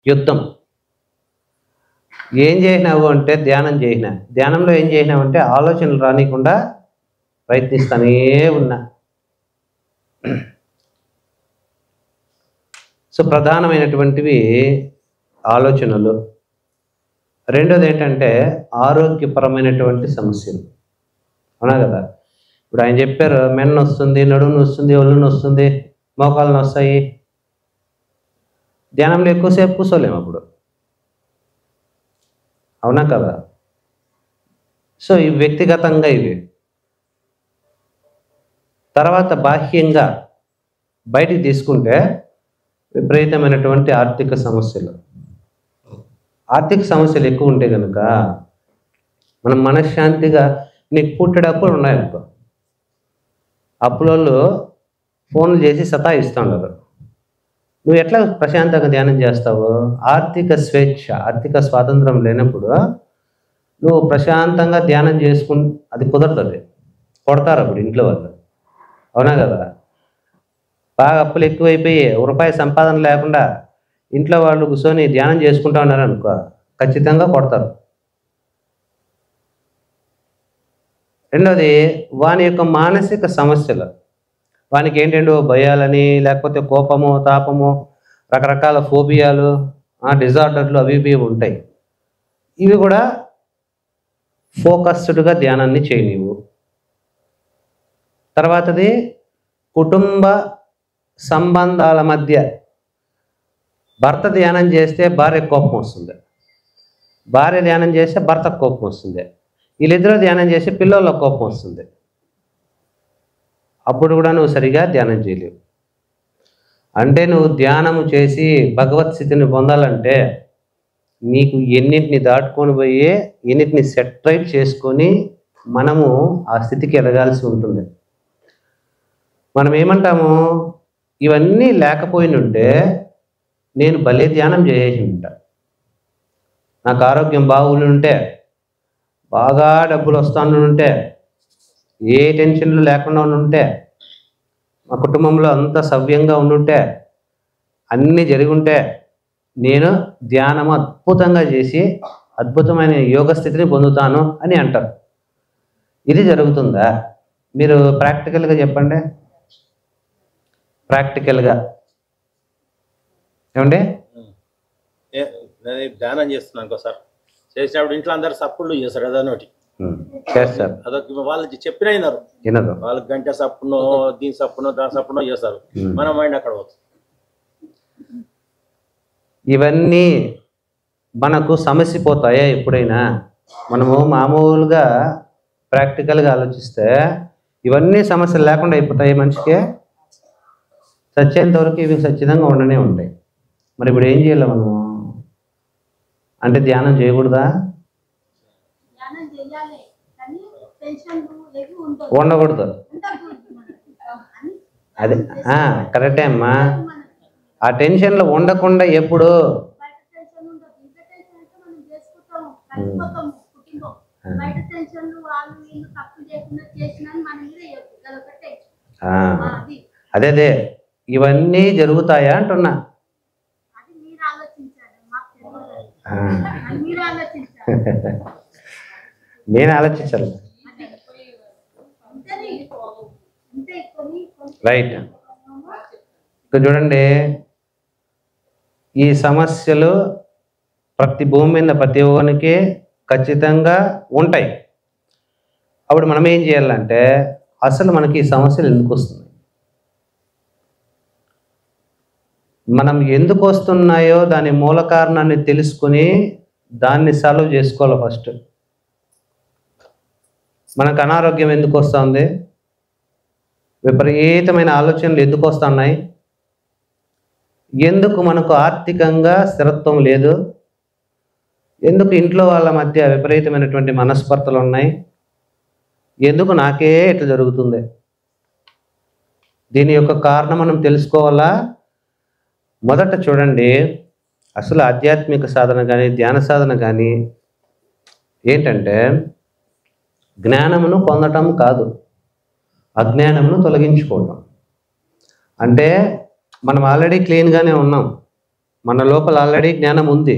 యుద్ధం. ఏం చేసినావు అంటే ధ్యానంలో ఏం చేసినావు అంటే ఆలోచనలు రానికుండా ప్రయత్నిస్తానే ఉన్నా. సో ప్రధానమైనటువంటివి ఆలోచనలు. రెండోది ఏంటంటే ఆరోగ్యపరమైనటువంటి సమస్యలు. అవునా కదా? ఇప్పుడు ఆయన చెప్పారు మెన్న వస్తుంది, నడుము వస్తుంది, ఒళ్ళు వస్తుంది, మోకాలు వస్తాయి. ధ్యానంలో ఎక్కువసేపు కూర్చోలేము అప్పుడు. అవునా కదా? సో ఇవి వ్యక్తిగతంగా ఇవి. తర్వాత బాహ్యంగా బయటికి తీసుకుంటే విపరీతమైనటువంటి ఆర్థిక సమస్యలు. ఆర్థిక సమస్యలు ఎక్కువ ఉంటే కనుక మనం మనశ్శాంతిగా, నీకు పుట్టెడు అప్పులు ఉన్నాయనుకో, అప్పులలో ఫోన్లు చేసి సతాయిస్తుండరు. నువ్వు ఎట్లా ప్రశాంతంగా ధ్యానం చేస్తావు? ఆర్థిక స్వేచ్ఛ, ఆర్థిక స్వాతంత్రం లేనప్పుడు నువ్వు ప్రశాంతంగా ధ్యానం అది కుదరదు. కొడతారు అప్పుడు ఇంట్లో వాళ్ళు. అవునా కదా? బాగా అప్పులు ఎక్కువైపోయి రూపాయి సంపాదన లేకుండా ఇంట్లో వాళ్ళు కూర్చొని ధ్యానం చేసుకుంటా ఉన్నారు అనుకో, ఖచ్చితంగా కొడతారు. రెండోది వాని యొక్క మానసిక సమస్యలు. వానికి ఏంటంటే భయాలని, లేకపోతే కోపము, తాపము, రకరకాల ఫోబియాలు, డిజార్డర్లు అవి ఇవి ఉంటాయి. ఇవి కూడా ఫోకస్డ్గా ధ్యానాన్ని చేయనివ్వు. తర్వాతది కుటుంబ సంబంధాల మధ్య భర్త ధ్యానం చేస్తే భార్య కోపం వస్తుంది, భార్య ధ్యానం చేస్తే భర్తకు కోపం వస్తుంది, వీళ్ళిద్దరూ ధ్యానం చేసి పిల్లలకు కోపం వస్తుంది. అప్పుడు కూడా నువ్వు సరిగా ధ్యానం చేయలేవు. అంటే నువ్వు ధ్యానము చేసి భగవత్ స్థితిని పొందాలంటే నీకు ఎన్నింటిని దాటుకొని పోయి ఎన్నింటిని సెటరైట్ చేసుకొని మనము ఆ స్థితికి ఎదగాల్సి ఉంటుంది. మనం ఏమంటాము, ఇవన్నీ లేకపోయినుంటే నేను భలే ధ్యానం చేసేసి ఉంటా, నాకు ఆరోగ్యం బాగుంటే, బాగా డబ్బులు వస్తానుంటే, ఏ టెన్షన్లు లేకుండా ఉంటే, మా కుటుంబంలో అంతా సవ్యంగా ఉండుంటే, అన్నీ జరిగి ఉంటే నేను ధ్యానం అద్భుతంగా చేసి అద్భుతమైన యోగ స్థితిని పొందుతాను అని అంటారు. ఇది జరుగుతుందా? మీరు ప్రాక్టికల్గా చెప్పండి. ప్రాక్టికల్గా ఏమండి? నేను ధ్యానం చేస్తున్నాను సార్, చేసినప్పుడు ఇంట్లో అందరు సప్పుళ్ళు చేస్తారు, అదొకటి చేస్తారు. అదొక వాళ్ళకి చెప్పిన వినరు. వాళ్ళకి గంట సప్పునో, దీని సప్పునో, దాని సప్పునో చేస్తారు. మన మైండ్ అక్కడ పోతుంది. ఇవన్నీ మనకు సమస్యపోతాయా? ఎప్పుడైనా మనము మామూలుగా ప్రాక్టికల్గా ఆలోచిస్తే ఇవన్నీ సమస్యలు లేకుండా అయిపోతాయి మనిషికి. చచ్చేంతవరకు ఇవి ఖచ్చితంగా ఉండనే ఉంటాయి. మరి ఇప్పుడు ఏం చేయాలి మనము అంటే? ధ్యానం చేయకూడదా? ఉండకూడదు. అదే కరెక్టే అమ్మా. ఆ టెన్షన్లో ఉండకుండా ఎప్పుడు అదే ఇవన్నీ జరుగుతాయా అంటున్నా. నేను ఆలోచించాలి. రైట్. ఇక్కడ చూడండి, ఈ సమస్యలు ప్రతి భూమి మీద ప్రతి ఒక్కరికి ఖచ్చితంగా ఉంటాయి. అప్పుడు మనం ఏం చేయాలంటే, అసలు మనకి ఈ సమస్యలు ఎందుకు వస్తున్నాయి, మనం ఎందుకు వస్తున్నాయో దాని మూల కారణాన్ని తెలుసుకుని దాన్ని సాల్వ్ చేసుకోవాలి. ఫస్ట్ మనకు అనారోగ్యం ఎందుకు వస్తుంది, విపరీతమైన ఆలోచనలు ఎందుకు వస్తున్నాయి, ఎందుకు మనకు ఆర్థికంగా స్థిరత్వం లేదు, ఎందుకు ఇంట్లో వాళ్ళ మధ్య విపరీతమైనటువంటి మనస్పర్ధలు ఉన్నాయి, ఎందుకు నాకే ఇట్లా జరుగుతుంది, దీని యొక్క కారణం మనం తెలుసుకోవాలా. మొదట చూడండి, అసలు ఆధ్యాత్మిక సాధన కానీ ధ్యాన సాధన కానీ ఏంటంటే జ్ఞానమును పొందటం కాదు, అజ్ఞానమును తొలగించుకోవటం. అంటే మనం ఆల్రెడీ క్లీన్గానే ఉన్నాం, మన లోపల ఆల్రెడీ జ్ఞానం ఉంది,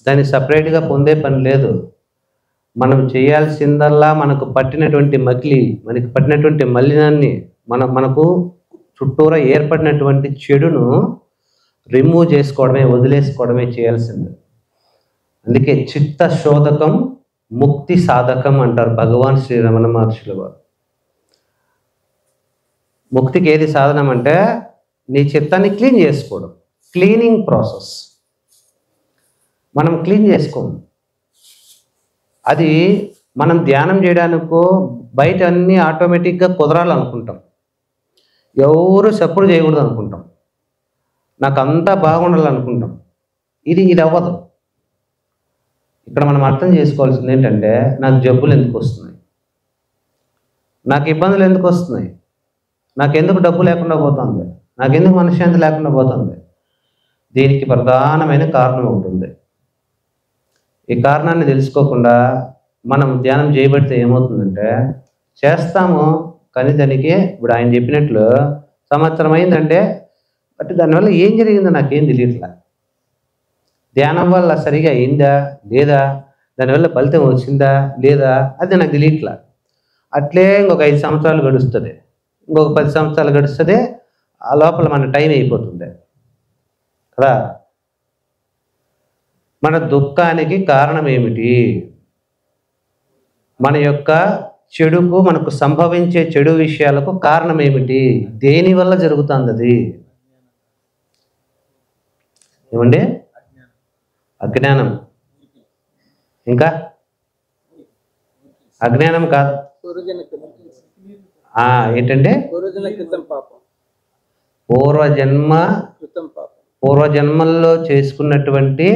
దాన్ని సపరేట్గా పొందే పని లేదు. మనం చేయాల్సిందల్లా మనకు పట్టినటువంటి మనకి పట్టినటువంటి మలినాన్ని మనకు చుట్టూరా ఏర్పడినటువంటి చెడును రిమూవ్ చేసుకోవడమే, వదిలేసుకోవడమే చేయాల్సింది. అందుకే చిత్త శోధకం ముక్తి సాధకం అంటారు భగవాన్ శ్రీ రమణ మహర్షుల వారు. ముక్తికి ఏది సాధనం అంటే నీ చిత్తాన్ని క్లీన్ చేసుకోవడం, క్లీనింగ్ ప్రాసెస్. మనం క్లీన్ చేసుకోము. అది మనం ధ్యానం చేయడానికో బయట అన్నీ ఆటోమేటిక్గా కుదరాలనుకుంటాం, ఎవరు సపోర్ట్ చేయకూడదు అనుకుంటాం, నాకు అంతా బాగుండాలనుకుంటాం. ఇది అవ్వదు. ఇక్కడ మనం అర్థం చేసుకోవాల్సింది ఏంటంటే నాకు జబ్బులు ఎందుకు వస్తున్నాయి, నాకు ఇబ్బందులు ఎందుకు వస్తున్నాయి, నాకెందుకు డబ్బు లేకుండా పోతుంది, నాకెందుకు మనశ్శాంతి లేకుండా పోతుంది. దీనికి ప్రధానమైన కారణం ఉంటుంది. ఈ కారణాన్ని తెలుసుకోకుండా మనం ధ్యానం చేయబడితే ఏమవుతుందంటే చేస్తాము, కానీ దానికి ఇప్పుడు ఆయన చెప్పినట్లు సంవత్సరం అయిందంటే బట్ దానివల్ల ఏం జరిగిందో నాకేం తెలియట్లా. ధ్యానం వల్ల సరిగా అయిందా లేదా, దానివల్ల ఫలితం వచ్చిందా లేదా, అది నాకు తెలియట్లా. అట్లే ఇంకొక 5 సంవత్సరాలు గడుస్తుంది, ఇంకొక 10 సంవత్సరాలు గడుస్తుంది, ఆ లోపల మన టైం అయిపోతుంది కదా. మన దుఃఖానికి కారణం ఏమిటి? మన యొక్క చెడుకు, మనకు సంభవించే చెడు విషయాలకు కారణం ఏమిటి? దేనివల్ల జరుగుతుంది అది? ఏమండి? అజ్ఞానం. ఇంకా అజ్ఞానం కాదు, ఏంటంటే పూర్వజన్మల్లో చేసుకున్నటువంటి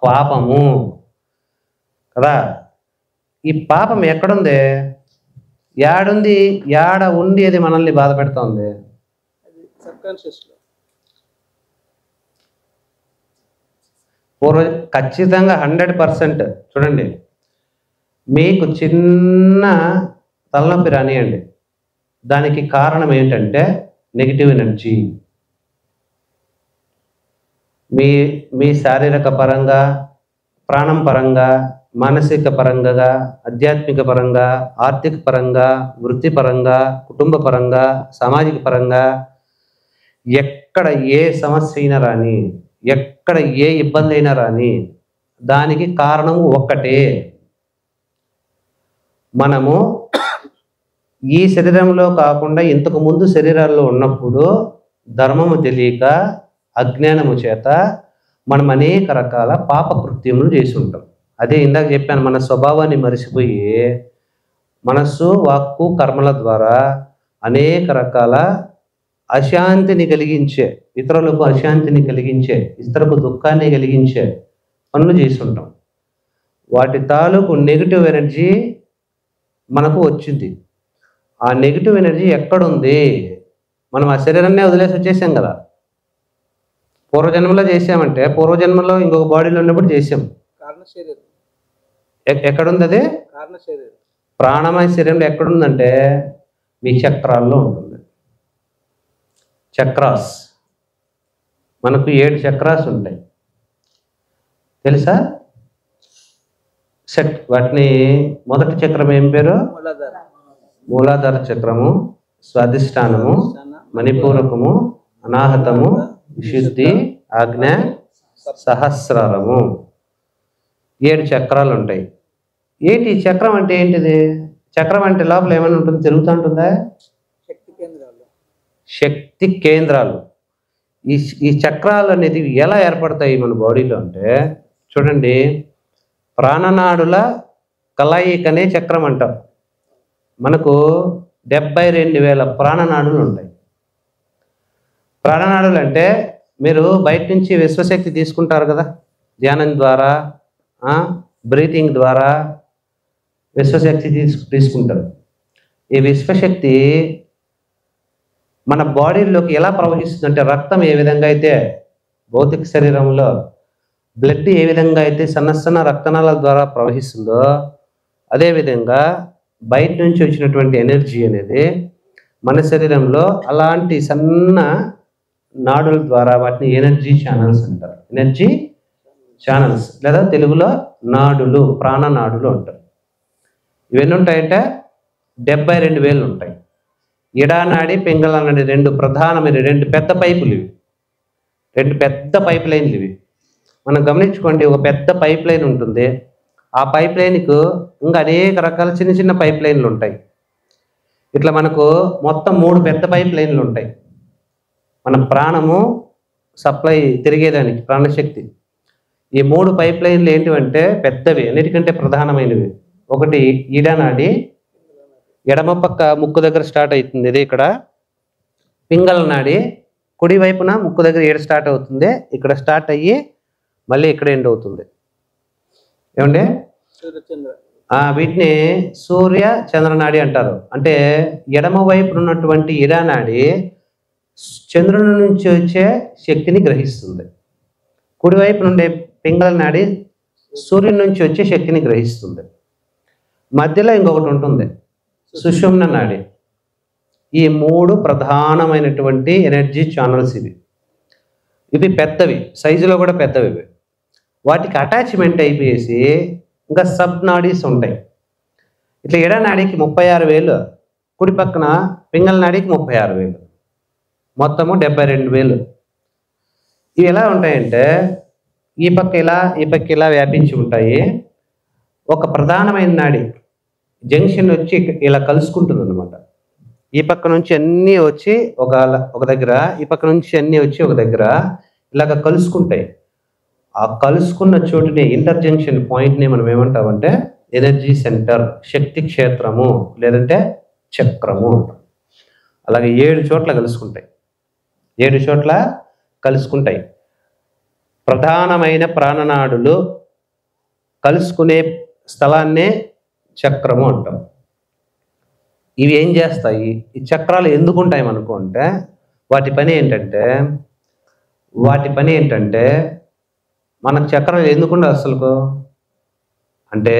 పాపము కదా. ఈ పాపం ఎక్కడుంది, యాడుంది, యాడ ఉండి అది మనల్ని బాధ పెడుతుంది? ఖచ్చితంగా 100%. చూడండి, మీకు చిన్న తలనొప్పి రానియండి, దానికి కారణం ఏంటంటే నెగిటివ్ ఎనర్జీ. మీ శారీరక పరంగా, ప్రాణం పరంగా, మానసిక పరంగా, ఆధ్యాత్మిక పరంగా, ఆర్థిక పరంగా, వృత్తిపరంగా, కుటుంబ పరంగా, సామాజిక పరంగా ఎక్కడ ఏ సమస్య అయినా రాని, ఎక్కడ ఏ ఇబ్బంది అయినా రాని, దానికి కారణం ఒక్కటే. మనము ఈ శరీరంలో కాకుండా ఇంతకు ముందు శరీరాల్లో ఉన్నప్పుడు ధర్మము తెలియక, అజ్ఞానము చేత మనం అనేక రకాల పాప కృత్యములు చేసి ఉంటాం. అదే ఇందాక చెప్పాను, మన స్వభావాన్ని మరిచిపోయి మనస్సు, వాక్కు, కర్మల ద్వారా అనేక రకాల అశాంతిని కలిగించే, ఇతరులకు అశాంతిని కలిగించే, ఇతరులకు దుఃఖాన్ని కలిగించే పనులు చేసి ఉంటాం. వాటి తాలూకు నెగిటివ్ ఎనర్జీ మనకు వచ్చింది. ఆ నెగిటివ్ ఎనర్జీ ఎక్కడుంది? మనం ఆ శరీరాన్నే వదిలేసి వచ్చేసాం కదా. పూర్వజన్మలో చేసామంటే పూర్వజన్మలో ఇంకొక బాడీలో ఉన్నప్పుడు చేసాం. ఎక్కడుంది అది? ప్రాణమయ శరీరంలో ఎక్కడుందంటే మీ చక్రాల్లో ఉంటుంది. చక్రాస్, మనకు 7 చక్రాస్ ఉంటాయి, తెలుసా? వాటిని మొదటి చక్రం ఏం పేరు? మూలాధార చక్రము, స్వాధిష్టానము, మణిపూరకము, అనాహతము, విశుద్ధి, ఆజ్ఞ, సహస్రారము. 7 చక్రాలు ఉంటాయి. ఏంటి చక్రం అంటే ఏంటిది? చక్రం అంటే లోపల ఏమైనా ఉంటుంది, తిరుగుతూ ఉంటుందా? శక్తి కేంద్రాలు. ఈ చక్రాలు అనేది ఎలా ఏర్పడతాయి మన బాడీలో అంటే, చూడండి, ప్రాణనాడుల కలయికనే చక్రం అంటాం. మనకు 72,000 ప్రాణనాడులు ఉంటాయి. ప్రాణనాడులు అంటే మీరు బయట నుంచి విశ్వశక్తి తీసుకుంటారు కదా, ధ్యానం ద్వారా, బ్రీతింగ్ ద్వారా విశ్వశక్తి తీసుకుంటారు. ఈ విశ్వశక్తి మన బాడీలోకి ఎలా ప్రవహిస్తుందంటే, రక్తం ఏ విధంగా అయితే భౌతిక శరీరంలో బ్లడ్ ఏ విధంగా అయితే సన్న సన్న రక్తనాళాల ద్వారా ప్రవహిస్తుందో, అదేవిధంగా బయట నుంచి వచ్చినటువంటి ఎనర్జీ అనేది మన శరీరంలో అలాంటి సన్న నాడుల ద్వారా వాటిని ఎనర్జీ ఛానల్స్ అంటారు. ఎనర్జీ ఛానల్స్ లేదా తెలుగులో నాడులు, ప్రాణనాడులు అంటారు. ఇవన్నీ ఉంటాయంటే 72,000 ఉంటాయి. ఇడానాడి, పింగళ నాడి రెండు ప్రధానమైన రెండు పెద్ద పైపులు ఇవి, రెండు పెద్ద పైప్ లైన్లు ఇవి. మనం గమనించుకోండి, ఒక పెద్ద పైప్ లైన్ ఉంటుంది, ఆ పైప్ లైన్కు ఇంకా అనేక రకాల చిన్న చిన్న పైప్ లైన్లు ఉంటాయి. ఇట్లా మనకు మొత్తం 3 పెద్ద పైప్ లైన్లు ఉంటాయి. మన ప్రాణము సప్లై తిరిగేదానికి ప్రాణశక్తి. ఈ 3 పైప్ లైన్లు ఏంటివంటే పెద్దవి, అన్నిటికంటే ప్రధానమైనవి. ఒకటి ఈడానాడి, ఎడమ పక్క ముక్కు దగ్గర స్టార్ట్ అవుతుంది, ఇది ఇక్కడ. పింగళ నాడి కుడి వైపున ముక్కు దగ్గర ఏడు స్టార్ట్ అవుతుంది, ఇక్కడ స్టార్ట్ అయ్యి మళ్ళీ ఇక్కడ ఎండ్ అవుతుంది. ఏమండి? వీటిని సూర్య చంద్రనాడి అంటారు. అంటే ఎడమ వైపున ఉన్నటువంటి ఇడానాడి చంద్రుని నుంచి వచ్చే శక్తిని గ్రహిస్తుంది. కుడివైపు నుండే పింగళ నాడి సూర్యుని నుంచి వచ్చే శక్తిని గ్రహిస్తుంది. మధ్యలో ఇంకొకటి ఉంటుంది, సుషుమ్న నాడి. ఈ 3 ప్రధానమైనటువంటి ఎనర్జీ ఛానల్స్ ఇవి. ఇవి పెద్దవి, సైజులో కూడా పెద్దవి ఇవి. వాటికి అటాచ్మెంట్ అయిపోయేసి ఇంకా సబ్ నాడీస్ ఉంటాయి. ఇట్లా ఎడనాడికి 36,000, కుడి పక్కన పింగళ నాడికి 36,000, మొత్తము 72,000. ఇవి ఎలా ఉంటాయంటే ఈ పక్క ఇలా ఈ పక్క ఇలా వ్యాపించి ఉంటాయి. ఒక ప్రధానమైన నాడి జంక్షన్ వచ్చి ఇలా కలుసుకుంటుంది అన్నమాట. ఈ పక్క నుంచి అన్నీ వచ్చి ఒక దగ్గర, ఈ పక్క నుంచి అన్నీ వచ్చి ఒక దగ్గర ఇలాగ కలుసుకుంటాయి. ఆ కలుసుకున్న చోటుని ఇంటర్జంక్షన్ పాయింట్ని మనం ఏమంటామంటే ఎనర్జీ సెంటర్, శక్తి క్షేత్రము లేదంటే చక్రము అంటాం. అలాగే 7 చోట్ల కలుసుకుంటాయి, 7 చోట్ల కలుసుకుంటాయి. ప్రధానమైన ప్రాణనాడులు కలుసుకునే స్థలాన్నే చక్రము అంటాం. ఇవి ఏం చేస్తాయి? ఈ చక్రాలు ఎందుకు ఉంటాయి మనకు అంటే వాటి పని ఏంటంటే మనకు చక్రాలు ఎందుకుండే అసలు అంటే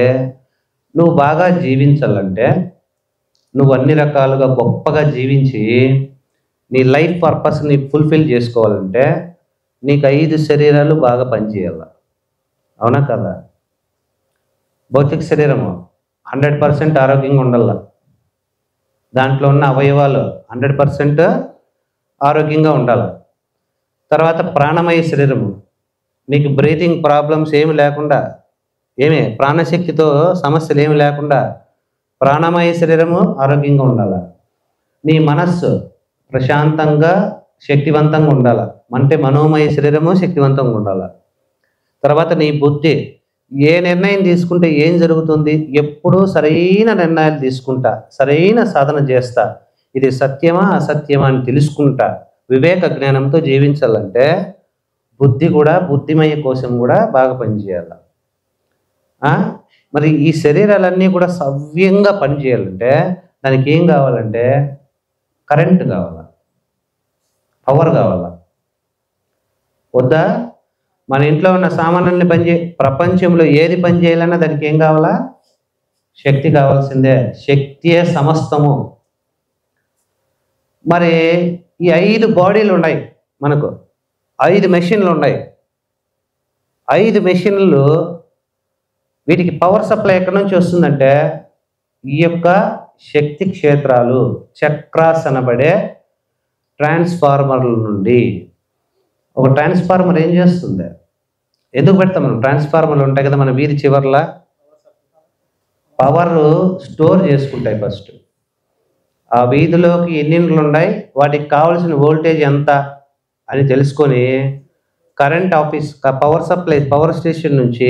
నువ్వు బాగా జీవించాలంటే, నువ్వు అన్ని రకాలుగా గొప్పగా జీవించి నీ లైఫ్ పర్పస్ని ఫుల్ఫిల్ చేసుకోవాలంటే నీకు 5 శరీరాలు బాగా పనిచేయాలి. అవునా కదా? భౌతిక శరీరము 100% ఆరోగ్యంగా ఉండాల, దాంట్లో ఉన్న అవయవాలు 100% ఆరోగ్యంగా ఉండాలి. తర్వాత ప్రాణమయ శరీరము, నీకు బ్రీతింగ్ ప్రాబ్లమ్స్ ఏమి లేకుండా, ప్రాణశక్తితో సమస్యలు ఏమి లేకుండా ప్రాణమయ శరీరము ఆరోగ్యంగా ఉండాలి. నీ మనస్సు ప్రశాంతంగా శక్తివంతంగా ఉండాలి, అంటే మనోమయ శరీరము శక్తివంతంగా ఉండాలి. తర్వాత నీ బుద్ధి, ఏ నిర్ణయం తీసుకుంటే ఏం జరుగుతుంది, ఎప్పుడూ సరైన నిర్ణయాలు తీసుకుంటా, సరైన సాధన చేస్తా, ఇది సత్యమా అసత్యమా అని తెలుసుకుంటా వివేక జ్ఞానంతో జీవించాలంటే బుద్ధి కూడా, బుద్ధిమయ కోశం కూడా బాగా పనిచేయాలి. మరి ఈ శరీరాలన్నీ కూడా సవ్యంగా పనిచేయాలంటే దానికి ఏం కావాలంటే కరెంట్ కావాలా, పవర్ కావాలా వద్దా? మన ఇంట్లో ఉన్న సామాన్యాన్ని ప్రపంచంలో ఏది పని చేయాలన్నా దానికి ఏం కావాలా? శక్తి కావాల్సిందే. శక్తియే సమస్తము. మరి ఈ 5 బాడీలు ఉన్నాయి మనకు, 5 మెషిన్లు ఉన్నాయి. 5 మెషిన్లు, వీటికి పవర్ సప్లై ఎక్కడి నుంచి వస్తుందంటే ఈ యొక్క శక్తి క్షేత్రాలు, చక్రాస్ అనబడే ట్రాన్స్ఫార్మర్ల నుండి. ఒక ట్రాన్స్ఫార్మర్ ఏం చేస్తుంది? ఎందుకు పెడతాం మనం? ట్రాన్స్ఫార్మర్లు ఉంటాయి కదా మన వీధి చివర్ల, పవర్ స్టోర్ చేసుకుంటాయి. ఫస్ట్ ఆ వీధిలోకి ఎన్ని ఇండ్లు ఉన్నాయి, వాటికి కావాల్సిన వోల్టేజ్ ఎంత అని తెలుసుకొని current office, power supply, power station నుంచి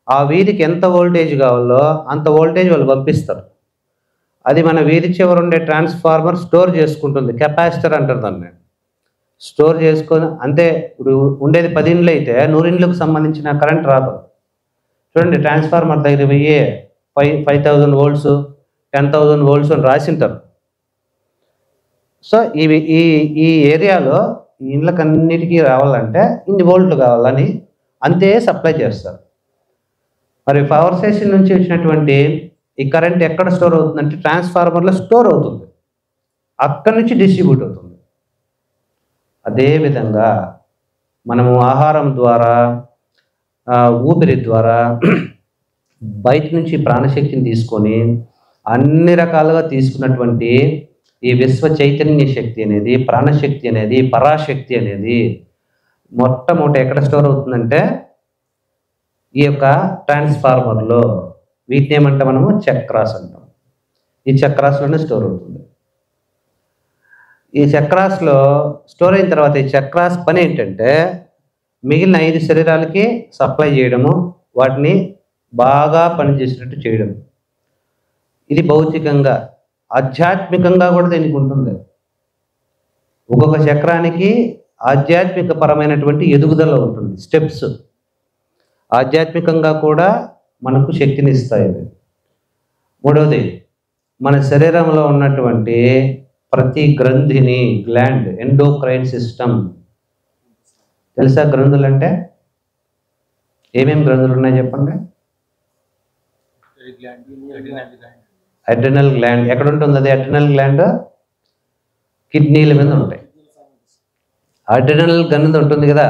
ఆ వీధికి ఎంత వోల్టేజ్ కావాలో అంత వోల్టేజ్ వాళ్ళు పంపిస్తారు. అది మన వీధి చివర ఉండే ట్రాన్స్ఫార్మర్ స్టోర్ చేసుకుంటుంది. కెపాసిటర్ అంటారు దాన్ని. స్టోర్ చేసుకొని అంతే. ఇప్పుడు ఉండేది 10 ఇండ్లు అయితే 100 ఇండ్లకు సంబంధించిన కరెంట్ రాదు. చూడండి, ట్రాన్స్ఫార్మర్ దగ్గర పోయి 5,000 వోల్ట్స్ 10,000 వోల్ట్స్ అని రాసింటారు. సో ఈ ఏరియాలో ఈ ఇండ్లకు అన్నిటికీ రావాలంటే ఇన్ని వోల్ట్లు కావాలని అంతే సప్లై చేస్తారు. మరి పవర్ స్టేషన్ నుంచి వచ్చినటువంటి ఈ కరెంట్ ఎక్కడ స్టోర్ అవుతుందంటే ట్రాన్స్ఫార్మర్లో స్టోర్ అవుతుంది, అక్కడి నుంచి డిస్ట్రిబ్యూట్ అవుతుంది. అదేవిధంగా మనము ఆహారం ద్వారా, ఊపిరి ద్వారా బయట నుంచి ప్రాణశక్తిని తీసుకొని అన్ని రకాలుగా తీసుకున్నటువంటి ఈ విశ్వ చైతన్య శక్తి అనేది, ప్రాణశక్తి అనేది, పరాశక్తి అనేది మొట్టమొదటి ఎక్కడ స్టోర్ అవుతుందంటే ఈ యొక్క ట్రాన్స్ఫార్మర్లో. వీటిని ఏమంటే మనము చక్రాస్ అంటాం. ఈ చక్రాస్లోనే స్టోర్ అవుతుంది. ఈ చక్రాస్లో స్టోర్ అయిన తర్వాత ఈ చక్రాస్ పని ఏంటంటే మిగిలిన 5 శరీరాలకి సప్లై చేయడము, వాటిని బాగా పనిచేసేటట్టు చేయడం. ఇది భౌతికంగా. ఆధ్యాత్మికంగా కూడా దీనికి ఉంటుంది. ఒక్కొక్క చక్రానికి ఆధ్యాత్మిక పరమైనటువంటి ఎదుగుదల ఉంటుంది, స్టెప్స్. ఆధ్యాత్మికంగా కూడా మనకు శక్తిని ఇస్తాయి. మూడవది, మన శరీరంలో ఉన్నటువంటి ప్రతి గ్రంథిని, గ్లాండ్, ఎండోక్రైన్ సిస్టమ్. తెలుసా గ్రంథులు అంటే? ఏమేమి గ్రంథులు ఉన్నాయి చెప్పండి. Adrenal gland. ఎక్కడ ఉంటుంది అది? అడ్రినల్ గ్లాండ్ కిడ్నీల మీద ఉంటాయి. అడ్రినల్ గ్రంథి ఉంటుంది కదా,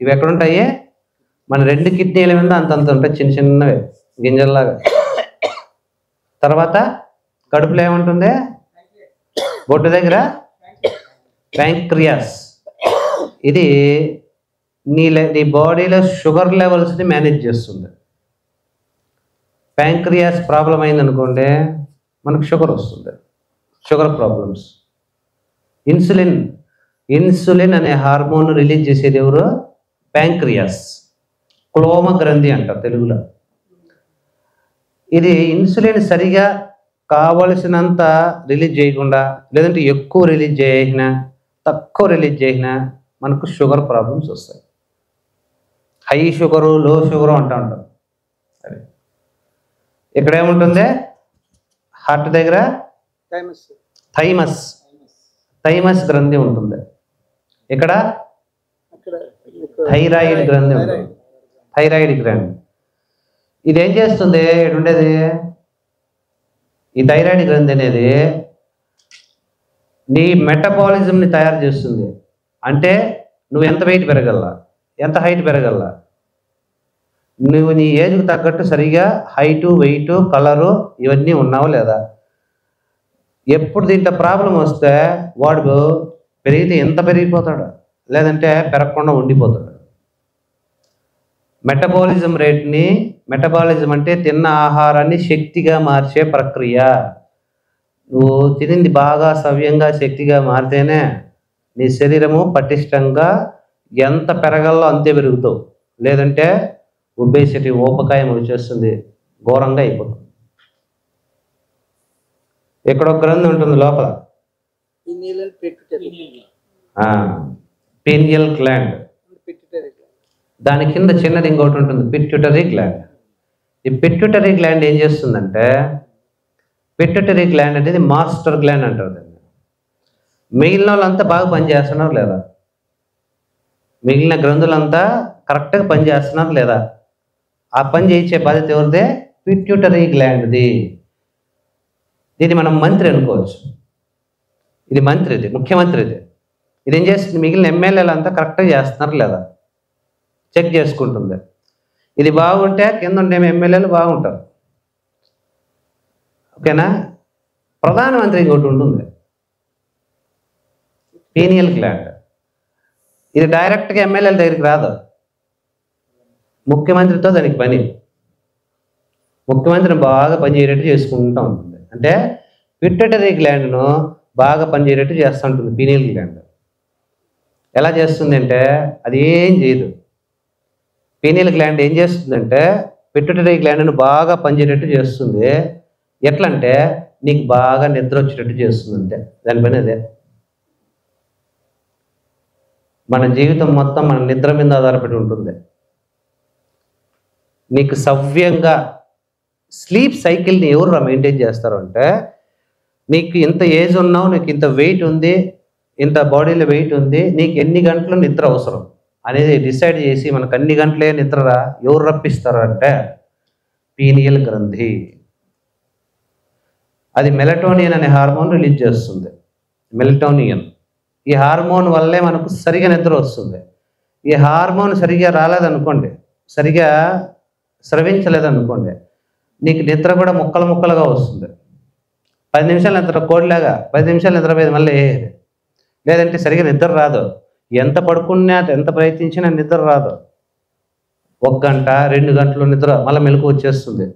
ఇవి ఎక్కడ ఉంటాయి? మన 2 కిడ్నీల మీద అంతంత ఉంటాయి, చిన్న చిన్నవి గింజల్లాగా. తర్వాత కడుపులో ఏముంటుంది? బొట్టు దగ్గర ప్యాంక్రియాస్. ఇది నీ బాడీలో షుగర్ లెవెల్స్ని మేనేజ్ చేస్తుంది. ప్యాంక్రియాస్ ప్రాబ్లం అయిందనుకోండి, మనకు షుగర్ వస్తుంది, షుగర్ ప్రాబ్లమ్స్. ఇన్సులిన్ అనే హార్మోన్ రిలీజ్ చేసేది ఎవరు? ప్యాంక్రియాస్. క్లోమ గ్రంథి అంటారు తెలుగులో. ఇది ఇన్సులిన్ సరిగా కావలసినంత రిలీజ్ చేయకుండా, లేదంటే ఎక్కువ రిలీజ్ చేసినా, తక్కువ రిలీజ్ చేసినా మనకు షుగర్ ప్రాబ్లమ్స్ వస్తాయి. హై షుగరు, లో షుగరు అంటూ ఉంటాం. సరే, ఇక్కడ ఏముంటుంది? హార్ట్ దగ్గర థైమస్ గ్రంథి ఉంటుంది. ఇక్కడ థైరాయిడ్ గ్రంథి ఉంటుంది. థైరాయిడ్ గ్రంథి ఇది ఏం చేస్తుంది? ఇక్కడ ఉండేది ఈ థైరాయిడ్ గ్రంథి అనేది నీ మెటబాలిజంని తయారు చేస్తుంది. అంటే నువ్వు ఎంత వెయిట్ పెరగల్లా, ఎంత హైట్ పెరగల్లా, నువ్వు నీ ఏజ్కి తగ్గట్టు సరిగా హైటు, వెయిట్, కలరు ఇవన్నీ ఉన్నావా లేదా. ఎప్పుడు దీంట్లో ప్రాబ్లం వస్తే వాడు పెరిగితే ఎంత పెరిగిపోతాడు, లేదంటే పెరగకుండా ఉండిపోతాడు. మెటబాలిజం రేట్ని, మెటబాలిజం అంటే తిన్న ఆహారాన్ని శక్తిగా మార్చే ప్రక్రియ. నువ్వు తినింది బాగా సవ్యంగా శక్తిగా మారితేనే నీ శరీరము పటిష్టంగా ఎంత పెరగల్లో అంతే పెరుగుతావు. లేదంటే ఒబేసిటీ, ఊపకాయం వచ్చేస్తుంది, ఘోరంగా అయిపోతుంది. ఇక్కడ ఒక గ్రంథి ఉంటుంది లోపల, పీనియల్ గ్లాండ్. దాని కింద చిన్నది ఇంకోటి ఉంటుంది, పిట్యూటరీ గ్లాండ్. ఈ పిట్యూటరీ గ్లాండ్ ఏం చేస్తుందంటే, పిట్యూటరీ గ్లాండ్ అనేది మాస్టర్ గ్లాండ్ అంటారు దాన్ని. మిగిలిన వాళ్ళంతా బాగా పనిచేస్తున్నారు లేదా? మిగిలిన గ్రంథులంతా కరెక్ట్గా పనిచేస్తున్నారు లేదా? ఆ పని చేయించే బాధ్యత ఎవరిదే? పిట్యూటరీ గ్లాండ్ది. దీన్ని మనం మంత్రి అనుకోవచ్చు. ఇది మంత్రిది, ముఖ్యమంత్రిది. ఇది ఏం చేస్తుంది? మిగిలిన ఎమ్మెల్యేలు అంతా కరెక్ట్గా చేస్తున్నారు లేదా చెక్ చేసుకుంటుంది. ఇది బాగుంటే కింద ఉండే ఎమ్మెల్యేలు బాగుంటారు. ఓకేనా? ప్రధానమంత్రి ఇంకోటి ఉంటుంది, పీనియల్ గ్లాండ్. ఇది డైరెక్ట్గా ఎమ్మెల్యేల దగ్గరికి రాదు, ముఖ్యమంత్రితో దానికి పని. ముఖ్యమంత్రిని బాగా పనిచేయటట్టు చేసుకుంటూ ఉంటుంది. అంటే పిట్యూటరీ గ్లాండ్ను బాగా పనిచేయటట్టు చేస్తూ ఉంటుంది పీనియల్ గ్లాండ్. ఎలా చేస్తుంది అంటే, అది ఏం చేయదు. పీనియల్ గ్లాండ్ ఏం చేస్తుందంటే పిట్యూటరీ గ్లాండ్ను బాగా పనిచేయటట్టు చేస్తుంది. ఎట్లంటే నీకు బాగా నిద్ర వచ్చేటట్టు చేస్తుంది. అంటే దానిపైన అదే. మన జీవితం మొత్తం మన నిద్ర మీద ఆధారపడి ఉంటుంది. నీకు సవ్యంగా స్లీప్ సైకిల్ని ఎవరు మెయింటైన్ చేస్తారు అంటే, నీకు ఇంత ఏజ్ ఉన్నావు, నీకు ఇంత వెయిట్ ఉంది, ఇంత బాడీలో వెయిట్ ఉంది, నీకు ఎన్ని గంటలు నిద్ర అవసరం అనేది డిసైడ్ చేసి మనకు అన్ని గంటలే నిద్ర ఎవరు రప్పిస్తారు అంటే పీనియల్ గ్రంథి. అది మెలటోనియన్ అనే హార్మోన్ రిలీజ్ చేస్తుంది. మెలటోనియన్. ఈ హార్మోన్ వల్లే మనకు సరిగా నిద్ర వస్తుంది. ఈ హార్మోన్ సరిగా రాలేదనుకోండి, సరిగా స్రవించలేదనుకోండి, నీకు నిద్ర కూడా ముక్కలు ముక్కలుగా వస్తుంది. 10 నిమిషాలు నిద్ర కోడిలాగా 10 నిమిషాలు నిద్రపోయేది మళ్ళీ, లేదంటే సరిగా నిద్ర రాదు. ఎంత పడుకున్నా ఎంత ప్రయత్నించినా నిద్ర రాదు. 1 గంట 2 గంటలు నిద్ర మళ్ళీ మెలకు వచ్చేస్తుంది.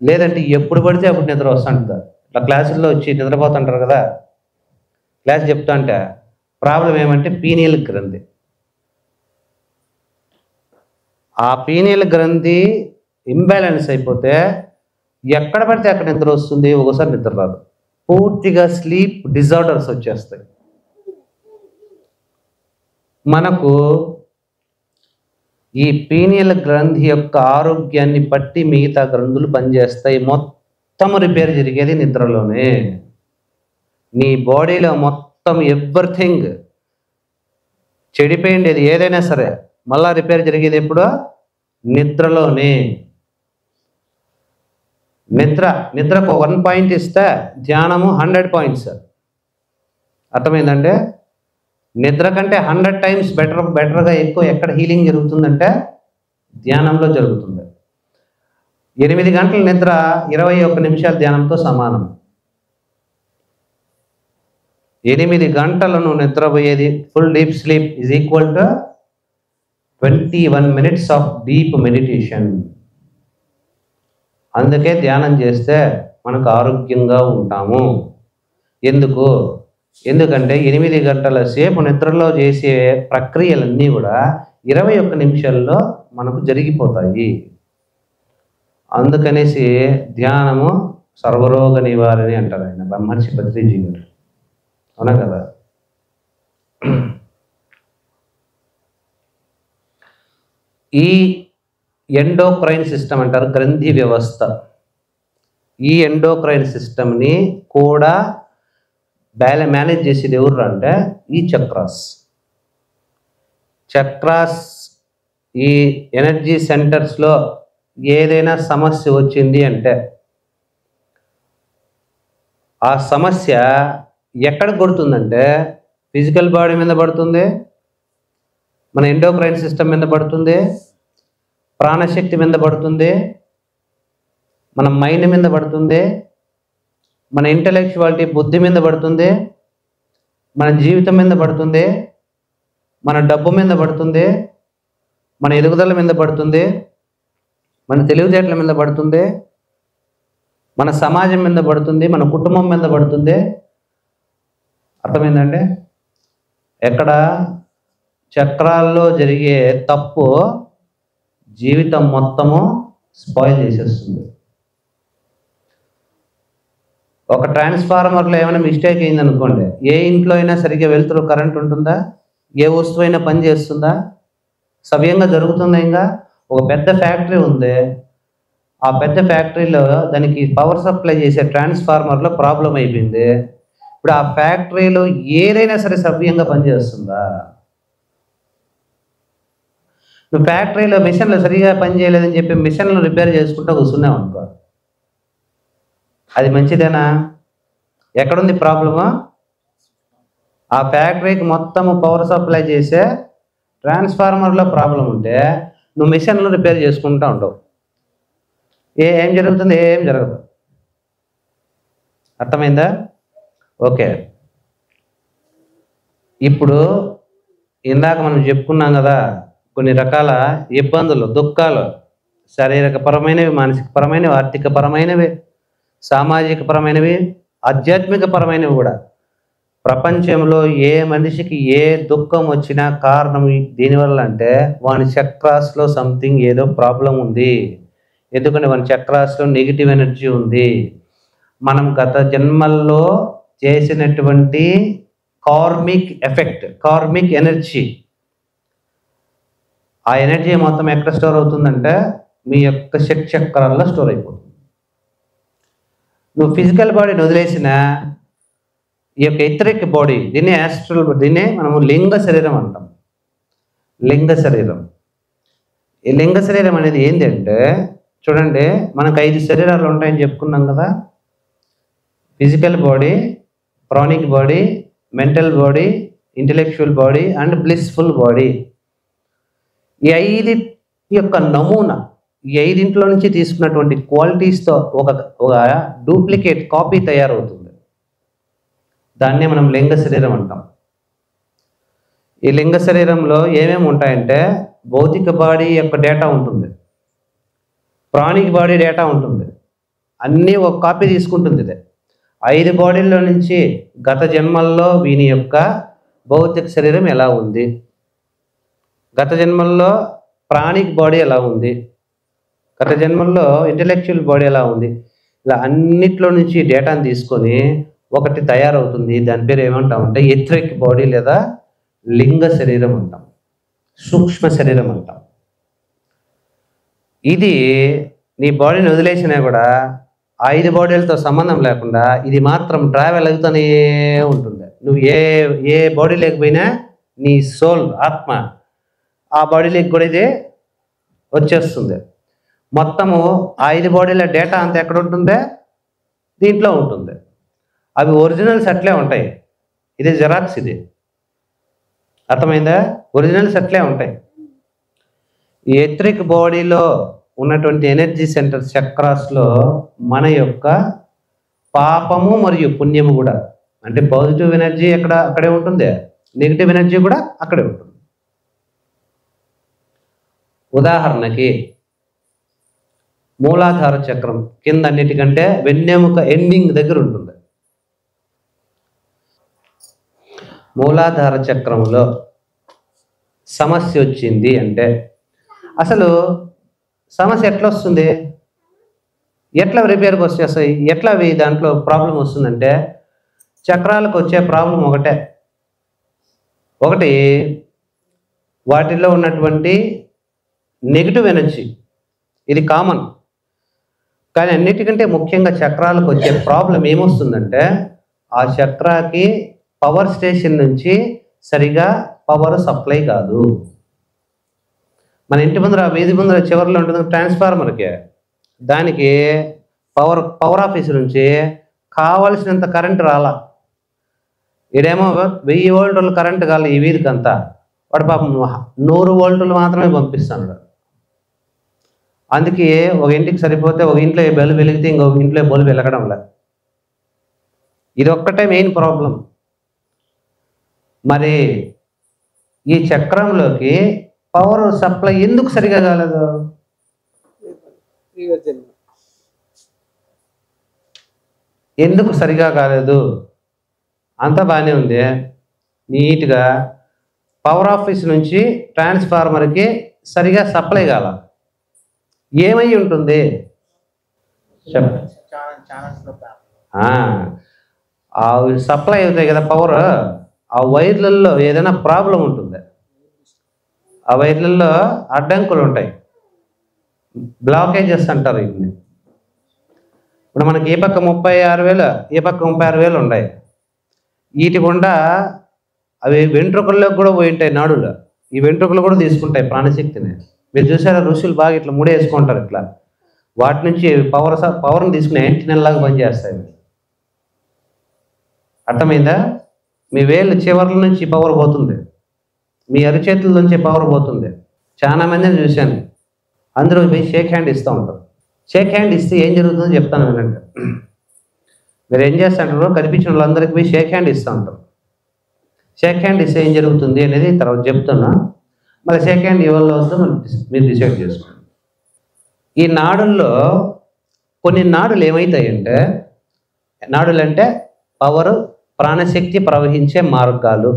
లేదంటే ఎప్పుడు పడితే అప్పుడు నిద్ర వస్తుంటుంది. ఇట్లా క్లాసుల్లో వచ్చి నిద్రపోతుంటారు కదా, క్లాస్ చెప్తా అంటే ప్రాబ్లం ఏమంటే పీనియల్ గ్రంథి. ఆ పీనియల్ గ్రంథి ఇంబ్యాలెన్స్ అయిపోతే ఎక్కడ పడితే అక్కడ నిద్ర వస్తుంది, ఒకసారి నిద్ర రాదు. పూర్తిగా స్లీప్ డిజార్డర్స్ వచ్చేస్తాయి. మనకు ఈ పీనియల్ గ్రంథి యొక్క ఆరోగ్యాన్ని బట్టి మిగతా గ్రంథులు పనిచేస్తాయి. మొత్తం రిపేర్ జరిగేది నిద్రలోనే. నీ బాడీలో మొత్తం ఎవ్రీథింగ్ చెడిపోయిండేది ఏదైనా సరే మళ్ళా రిపేర్ జరిగేది ఎప్పుడు? నిద్రలోనే. నిద్రకు 1 పాయింట్ ఇస్తే ధ్యానము 100 పాయింట్స్. అర్థమైందంటే నిద్ర కంటే 100 టైమ్స్ బెటర్గా ఎక్కువ ఎక్కడ హీలింగ్ జరుగుతుందంటే ధ్యానంలో జరుగుతుంది. 8 గంటల నిద్ర 21 నిమిషాల ధ్యానంతో సమానం. 8 గంటలను నిద్రపోయేది full deep sleep is equal to 21 minutes of deep meditation. అందుకే ధ్యానం చేస్తే మనకు ఆరోగ్యంగా ఉంటాము. ఎందుకంటే 8 గంటల సేపు నిద్రలో చేసే ప్రక్రియలన్నీ కూడా 21 నిమిషాల్లో మనకు జరిగిపోతాయి. అందుకనేసి ధ్యానము సర్వరోగ నివారణి అంటారు ఆయన బ్రహ్మర్షి పత్రిజీ గారు. అవునా కదా? ఈ ఎండోక్రైన్ సిస్టమ్ అంటారు, గ్రంథి వ్యవస్థ. ఈ ఎండోక్రైన్ సిస్టమ్ని కూడా మేనేజ్ చేసేది ఎవరు అంటే ఈ చక్రాస్. ఈ ఎనర్జీ సెంటర్స్లో ఏదైనా సమస్య వచ్చింది అంటే ఆ సమస్య ఎక్కడ పడుతుందంటే ఫిజికల్ బాడీ మీద పడుతుంది, మన ఎండోక్రైన్ సిస్టమ్ మీద పడుతుంది, ప్రాణశక్తి మీద పడుతుంది, మన మైండ్ మీద పడుతుంది, మన ఇంటలెక్చువాలిటీ బుద్ధి మీద పడుతుంది, మన జీవితం మీద పడుతుంది, మన డబ్బు మీద పడుతుంది, మన ఎదుగుదల మీద పడుతుంది, మన తెలివితేటల మీద పడుతుంది, మన సమాజం మీద పడుతుంది, మన కుటుంబం మీద పడుతుంది. అర్థమైందండి? ఎక్కడ చక్రాల్లో జరిగే తప్పు జీవితం మొత్తము స్పాయిల్ చేసేస్తుంది. ఒక ట్రాన్స్ఫార్మర్లో ఏమైనా మిస్టేక్ అయిందనుకోండి, ఏ ఇంట్లో అయినా సరిగ్గా వెలుతురు కరెంట్ ఉంటుందా? ఏ వస్తువు అయినా పని చేస్తుందా? సవ్యంగా జరుగుతుందా? ఇంకా ఒక పెద్ద ఫ్యాక్టరీ ఉంది, ఆ పెద్ద ఫ్యాక్టరీలో దానికి పవర్ సప్లై చేసే ట్రాన్స్ఫార్మర్లో ప్రాబ్లం అయిపోయింది. ఇప్పుడు ఆ ఫ్యాక్టరీలో ఏదైనా సరే సవ్యంగా పనిచేస్తుందా? నువ్వు ఫ్యాక్టరీలో మిషన్లు సరిగా పనిచేయలేదని చెప్పి మిషన్లు రిపేర్ చేసుకుంటూ కూర్చున్నావు అనుకో, అది మంచిదేనా? ఎక్కడుంది ప్రాబ్లము? ఆ ఫ్యాక్టరీకి మొత్తము పవర్ సప్లై చేసే ట్రాన్స్ఫార్మర్లో ప్రాబ్లం ఉంటే నువ్వు మిషన్లు రిపేర్ చేసుకుంటూ ఉంటావు. ఏం జరుగుతుంది? ఏం జరగదు. అర్థమైందా? ఓకే. ఇప్పుడు ఇందాక మనం చెప్పుకున్నాం కదా, కొన్ని రకాల ఇబ్బందులు, దుఃఖాలు, శారీరకపరమైనవి, మానసికపరమైనవి, ఆర్థికపరమైనవి, సామాజికపరమైనవి, ఆధ్యాత్మికపరమైనవి కూడా. ప్రపంచంలో ఏ మనిషికి ఏ దుఃఖం వచ్చినా కారణం దీనివల్ల అంటే వాని చక్రాస్లో సంథింగ్ ఏదో ప్రాబ్లం ఉంది. ఎందుకంటే వాని చక్రాస్లో నెగిటివ్ ఎనర్జీ ఉంది. మనం గత జన్మల్లో చేసినటువంటి కార్మిక్ ఎఫెక్ట్, కార్మిక్ ఎనర్జీ, ఆ ఎనర్జీ మొత్తం ఎక్కడ స్టోర్ అవుతుందంటే మీ యొక్క షట్ చక్రాల్లో స్టోర్ అయిపోతుంది. నువ్వు ఫిజికల్ బాడీని వదిలేసిన ఈ యొక్క ఎథరిక్ బాడీ, దీన్ని యాస్ట్రల్, దీన్నే మనము లింగ శరీరం అంటాం. లింగ శరీరం. ఈ లింగ శరీరం అనేది ఏంటంటే చూడండి, మనకు 5 శరీరాలు ఉంటాయని చెప్పుకున్నాం కదా. Physical body, pranic body, mental body, intellectual body and blissful body. ఈ 5 యొక్క నమూనా, ఈ 5 నుంచి తీసుకున్నటువంటి క్వాలిటీస్తో ఒక డూప్లికేట్ కాపీ తయారవుతుంది. దాన్నే మనం లింగ శరీరం అంటాం. ఈ లింగ శరీరంలో ఏమేమి ఉంటాయంటే భౌతిక బాడీ యొక్క డేటా ఉంటుంది, ప్రాణిక బాడీ డేటా ఉంటుంది, అన్నీ ఒక కాపీ తీసుకుంటుంది. ఇదే 5 బాడీల్లో నుంచి గత జన్మల్లో వీని యొక్క భౌతిక శరీరం ఎలా ఉంది, గత జన్మల్లో ప్రాణిక బాడీ ఎలా ఉంది, గత జన్మల్లో ఇంటెలెక్చువల్ బాడీ ఎలా ఉంది, ఇలా అన్నిట్లో నుంచి డేటాను తీసుకొని ఒకటి తయారవుతుంది. దాని పేరు ఏమంటామంటే ఎథరిక్ బాడీ లేదా లింగ శరీరం అంటాం, సూక్ష్మ శరీరం అంటాం. ఇది నీ బాడీని వదిలేసినా కూడా 5 బాడీలతో సంబంధం లేకుండా ఇది మాత్రం ట్రావెల్ అవుతూనే ఉంటుంది. నువ్వు ఏ బాడీ లేకపోయినా నీ సోల్, ఆత్మ ఆ బాడీలోకి కూడా ఇది వచ్చేస్తుంది. మొత్తము 5 బాడీల డేటా అంతా ఎక్కడ ఉంటుంది? దీంట్లో ఉంటుంది. అవి ఒరిజినల్స్ అట్లే ఉంటాయి. ఇది జెరాక్స్. ఇది అర్థమైందా? ఒరిజినల్స్ అట్లే ఉంటాయి. ఈ ఎథరిక్ బాడీలో ఉన్నటువంటి ఎనర్జీ సెంటర్ చక్రాస్లో మన యొక్క పాపము మరియు పుణ్యము కూడా, అంటే పాజిటివ్ ఎనర్జీ అక్కడే ఉంటుంది, నెగిటివ్ ఎనర్జీ కూడా అక్కడే ఉంటుంది. ఉదాహరణకి మూలాధార చక్రం కింద అన్నిటికంటే వెన్నెముక ఎండింగ్ దగ్గర ఉంటుంది. మూలాధార చక్రంలో సమస్య వచ్చింది అంటే అసలు సమస్య ఎట్లా వస్తుంది, ఎట్లా రిపేర్కి వచ్చేస్తాయి, ఎట్లా దాంట్లో ప్రాబ్లం వస్తుందంటే చక్రాలకు వచ్చే ప్రాబ్లం ఒకటి వాటిల్లో ఉన్నటువంటి నెగిటివ్ ఎనర్జీ. ఇది కామన్. కానీ అన్నిటికంటే ముఖ్యంగా చక్రాలకు వచ్చే ప్రాబ్లం ఏమొస్తుందంటే ఆ చక్రాకి పవర్ స్టేషన్ నుంచి సరిగా పవర్ సప్లై కాదు. మన ఇంటి ముందర, వీధి ముందర చివరిలో ఉంటుంది ట్రాన్స్ఫార్మర్కి, దానికి పవర్ ఆఫీస్ నుంచి కావలసినంత కరెంటు రాలా. ఈడేమో 1000 వోల్టులు కరెంటు కావాలి ఈ వీధికి అంతా, వాడు పాపం 100 వోల్టులు మాత్రమే పంపిస్తాడు. అందుకే ఒక ఇంటికి సరిపోతే ఒక ఇంట్లో బల్బు వెలిగితే ఇంకొక ఇంట్లో బల్బు వెలగడం లేదు. ఇది ఒక్కటే మెయిన్ ప్రాబ్లం. మరి ఈ చక్రంలోకి పవర్ సప్లై ఎందుకు సరిగా కాలేదు? ఎందుకు సరిగా కాలేదు? అంతా బాగానే ఉంది, నీట్గా పవర్ ఆఫీస్ నుంచి ట్రాన్స్ఫార్మర్కి సరిగా సప్లై కాల. ఏమై ఉంటుంది? ఆ సప్లై అవుతాయి కదా పవర్, ఆ వైర్లలో ఏదైనా ప్రాబ్లం ఉంటుంది. ఆ వైర్లలో అడ్డంకులు ఉంటాయి, బ్లాకేజెస్ అంటారు వీటిని. ఇప్పుడు మనకి ఏ పక్క 36,000, ఏ పక్క 36,000 ఉన్నాయి. వీటి గుండా అవి వెంట్రుకల్లోకి కూడా పోయి ఉంటాయి నాడులు. ఈ వెంట్రుకలు కూడా తీసుకుంటాయి ప్రాణశక్తిని. మీరు చూసారా, ఋషులు బాగా ఇట్లా ముడేసుకుంటారు ఇట్లా. వాటి నుంచి పవర్ని తీసుకుని యాంటీనల్లాగా పనిచేస్తాయి. అర్థమైందా? మీ వేళ్ళు చివర్ల నుంచి పవర్ పోతుంది, మీ అరిచేతుల నుంచి పవర్ పోతుంది. చాలా మందిని చూశాను, అందరూ పోయి షేక్ హ్యాండ్ ఇస్తూ ఉంటారు. షేక్ హ్యాండ్ ఇస్తే ఏం జరుగుతుందో చెప్తాను వినండి. మీరు ఏం చేస్తుంటారో కనిపించిన వాళ్ళందరికీ పోయి షేక్ హ్యాండ్ ఇస్తూ ఉంటారు. షేక్ హ్యాండ్ ఇస్తే ఏం జరుగుతుంది అనేది తర్వాత చెప్తున్నా. మళ్ళీ షేక్ హ్యాండ్ ఇవ్వాలో వద్దో మీరు డిసైడ్ చేసుకోండి. ఈ నాడుల్లో కొన్ని నాడులు ఏమవుతాయంటే, నాడులు అంటే పవరు, ప్రాణశక్తి ప్రవహించే మార్గాలు.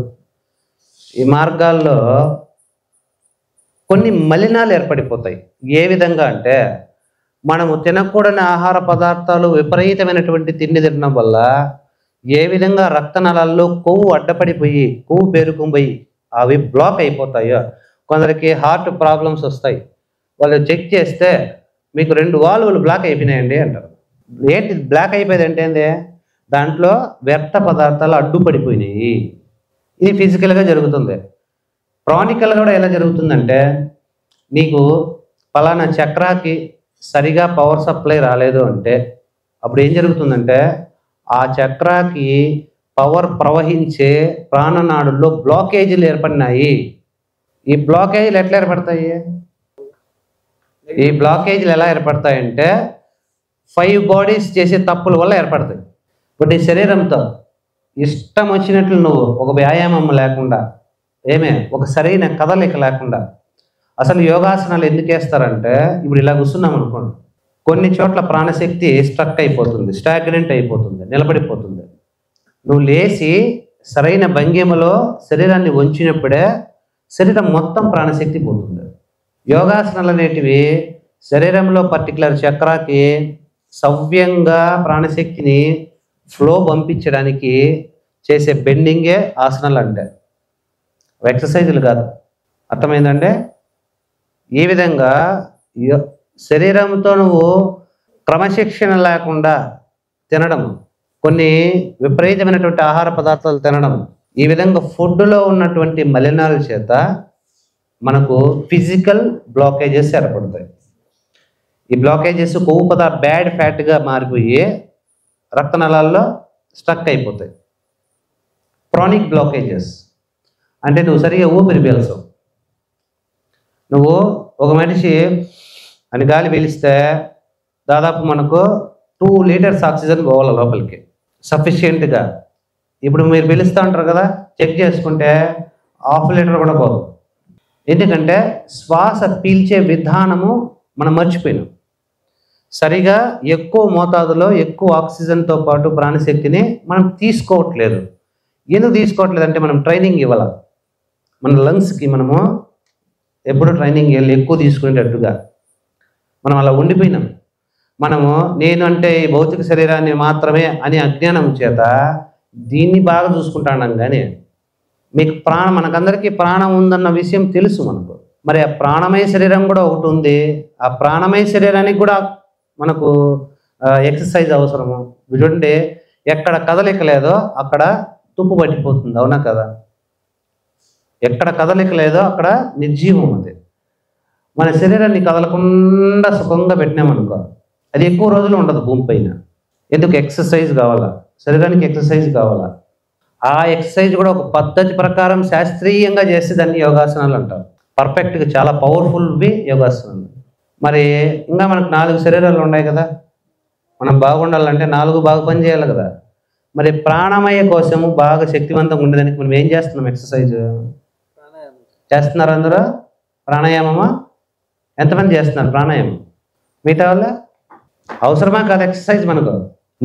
ఈ మార్గాల్లో కొన్ని మలినాలు ఏర్పడిపోతాయి. ఏ విధంగా అంటే, మనము తినకూడని ఆహార పదార్థాలు విపరీతమైనటువంటి తిండి తినడం వల్ల ఏ విధంగా రక్తనాళాల్లో కొవ్వు అడ్డపడిపోయి, కొవ్వు పేరుకుపోయి అవి బ్లాక్ అయిపోతాయో, కొందరికి హార్ట్ ప్రాబ్లమ్స్ వస్తాయి. వాళ్ళు చెక్ చేస్తే మీకు 2 వాల్వులు బ్లాక్ అయిపోయినాయండి అంటారు. ఏంటి బ్లాక్ అయిపోయింది అంటే ఏంది? దాంట్లో వ్యర్థ పదార్థాలు అడ్డుపడిపోయినాయి. ఇది ఫిజికల్గా జరుగుతుంది. ప్రాణికల్గా కూడా ఎలా జరుగుతుందంటే, నీకు పలానా చక్రాకి సరిగా పవర్ సప్లై రాలేదు అంటే అప్పుడు ఏం జరుగుతుందంటే, ఆ చక్రాకి పవర్ ప్రవహించే ప్రాణనాడుల్లో బ్లాకేజీలు ఏర్పడినాయి. ఈ బ్లాకేజీలు ఎట్లా ఏర్పడతాయి? ఈ బ్లాకేజీలు ఎలా ఏర్పడతాయంటే 5 బాడీస్ చేసే తప్పుల వల్ల ఏర్పడతాయి. ఇప్పుడు నీ శరీరంతో ఇష్టం వచ్చినట్లు నువ్వు ఒక వ్యాయామం లేకుండా, ఒక సరైన కదలిక లేకుండా, అసలు యోగాసనాలు ఎందుకు వేస్తారంటే, ఇప్పుడు ఇలా కూర్చున్నాం అనుకోండి, కొన్ని చోట్ల ప్రాణశక్తి స్ట్రక్ అయిపోతుంది, స్టాగ్నెంట్ అయిపోతుంది, నిలబడిపోతుంది. నువ్వు లేచి సరైన భంగిమలో శరీరాన్ని వంచినప్పుడే శరీరం మొత్తం ప్రాణశక్తి పోతుంది. యోగాసనాలు అనేటివి శరీరంలో పర్టికులర్ చక్రాకి సవ్యంగా ప్రాణశక్తిని ఫ్లో పంపించడానికి చేసే బెండింగే ఆసనాలు అంటే, ఎక్సర్సైజులు కాదు. అర్థమైందంటే ఈ విధంగా శరీరంతో నువ్వు క్రమశిక్షణ లేకుండా తినడం, కొన్ని విపరీతమైనటువంటి ఆహార పదార్థాలు తినడం, ఈ విధంగా ఫుడ్లో ఉన్నటువంటి మలినాల చేత మనకు ఫిజికల్ బ్లాకేజెస్ ఏర్పడతాయి. ఈ బ్లాకేజెస్ కొవ్వు పదార్థ బ్యాడ్ ఫ్యాట్గా మారిపోయి రక్తనాళాల్లో స్ట్రక్ అయిపోతాయి. క్రానిక్ బ్లాకేజెస్ అంటే నువ్వు సరిగా ఊపిరి పీల్చవు. నువ్వు ఒక మనిషి అని గాలి పీలిస్తే దాదాపు మనకు 2 లీటర్స్ ఆక్సిజన్ పోవాలి లోపలికి సఫిషియెంట్గా. ఇప్పుడు మీరు పిలుస్తూ ఉంటారు కదా, చెక్ చేసుకుంటే 1/2 లీటర్ కూడా పోదు. ఎందుకంటే శ్వాస పీల్చే విధానము మనం మర్చిపోయినాం. సరిగా ఎక్కువ మోతాదులో ఎక్కువ ఆక్సిజన్తో పాటు ప్రాణశక్తిని మనం తీసుకోవట్లేదు. ఎందుకు తీసుకోవట్లేదు అంటే మనం ట్రైనింగ్ ఇవ్వాలి. మన లంగ్స్కి మనము ఎప్పుడు ట్రైనింగ్ వెళ్ళి ఎక్కువ తీసుకునేటట్టుగా మనం అలా ఉండిపోయినాం. మనము నేను అంటే ఈ భౌతిక శరీరాన్ని మాత్రమే అని అజ్ఞానం చేత దీన్ని బాగా చూసుకుంటున్నాం. కానీ మీకు మనకందరికీ ప్రాణం ఉందన్న విషయం తెలుసు మనకు. మరి ఆ ప్రాణమయ శరీరం కూడా ఒకటి ఉంది. ఆ ప్రాణమయ శరీరానికి కూడా మనకు ఎక్సర్సైజ్ అవసరము. చూడండి, ఎక్కడ కదలిక లేదో అక్కడ తుప్పు పట్టిపోతుంది, అవునా కదా? ఎక్కడ కదలిక లేదో అక్కడ నిర్జీవం. అది మన శరీరాన్ని కదలకుండా సుఖంగా పెట్టినామనుకో, అది ఎక్కువ రోజులు ఉండదు భూమిపైన. ఎందుకు? ఎక్సర్సైజ్ కావాలా, శరీరానికి ఎక్సర్సైజ్ కావాలా. ఆ ఎక్సర్సైజ్ కూడా ఒక పద్ధతి ప్రకారం శాస్త్రీయంగా చేస్తే దాన్ని యోగాసనాలు అంటారు. పర్ఫెక్ట్గా చాలా పవర్ఫుల్వి యోగాసనాలు. మరి ఇంకా మనకు 4 శరీరాలు ఉన్నాయి కదా, మనం బాగుండాలంటే 4 బాగా పనిచేయాలి కదా. మరి ప్రాణమయ కోసము బాగా శక్తివంతంగా ఉండేదానికి మనం ఏం చేస్తున్నాం? ఎక్సర్సైజ్ చేస్తున్నారు అందరూ. ప్రాణాయామమా? ఎంతమంది చేస్తున్నారు ప్రాణాయామం? మిగతా వాళ్ళ అవసరమా కాదు ఎక్సర్సైజ్? మనకు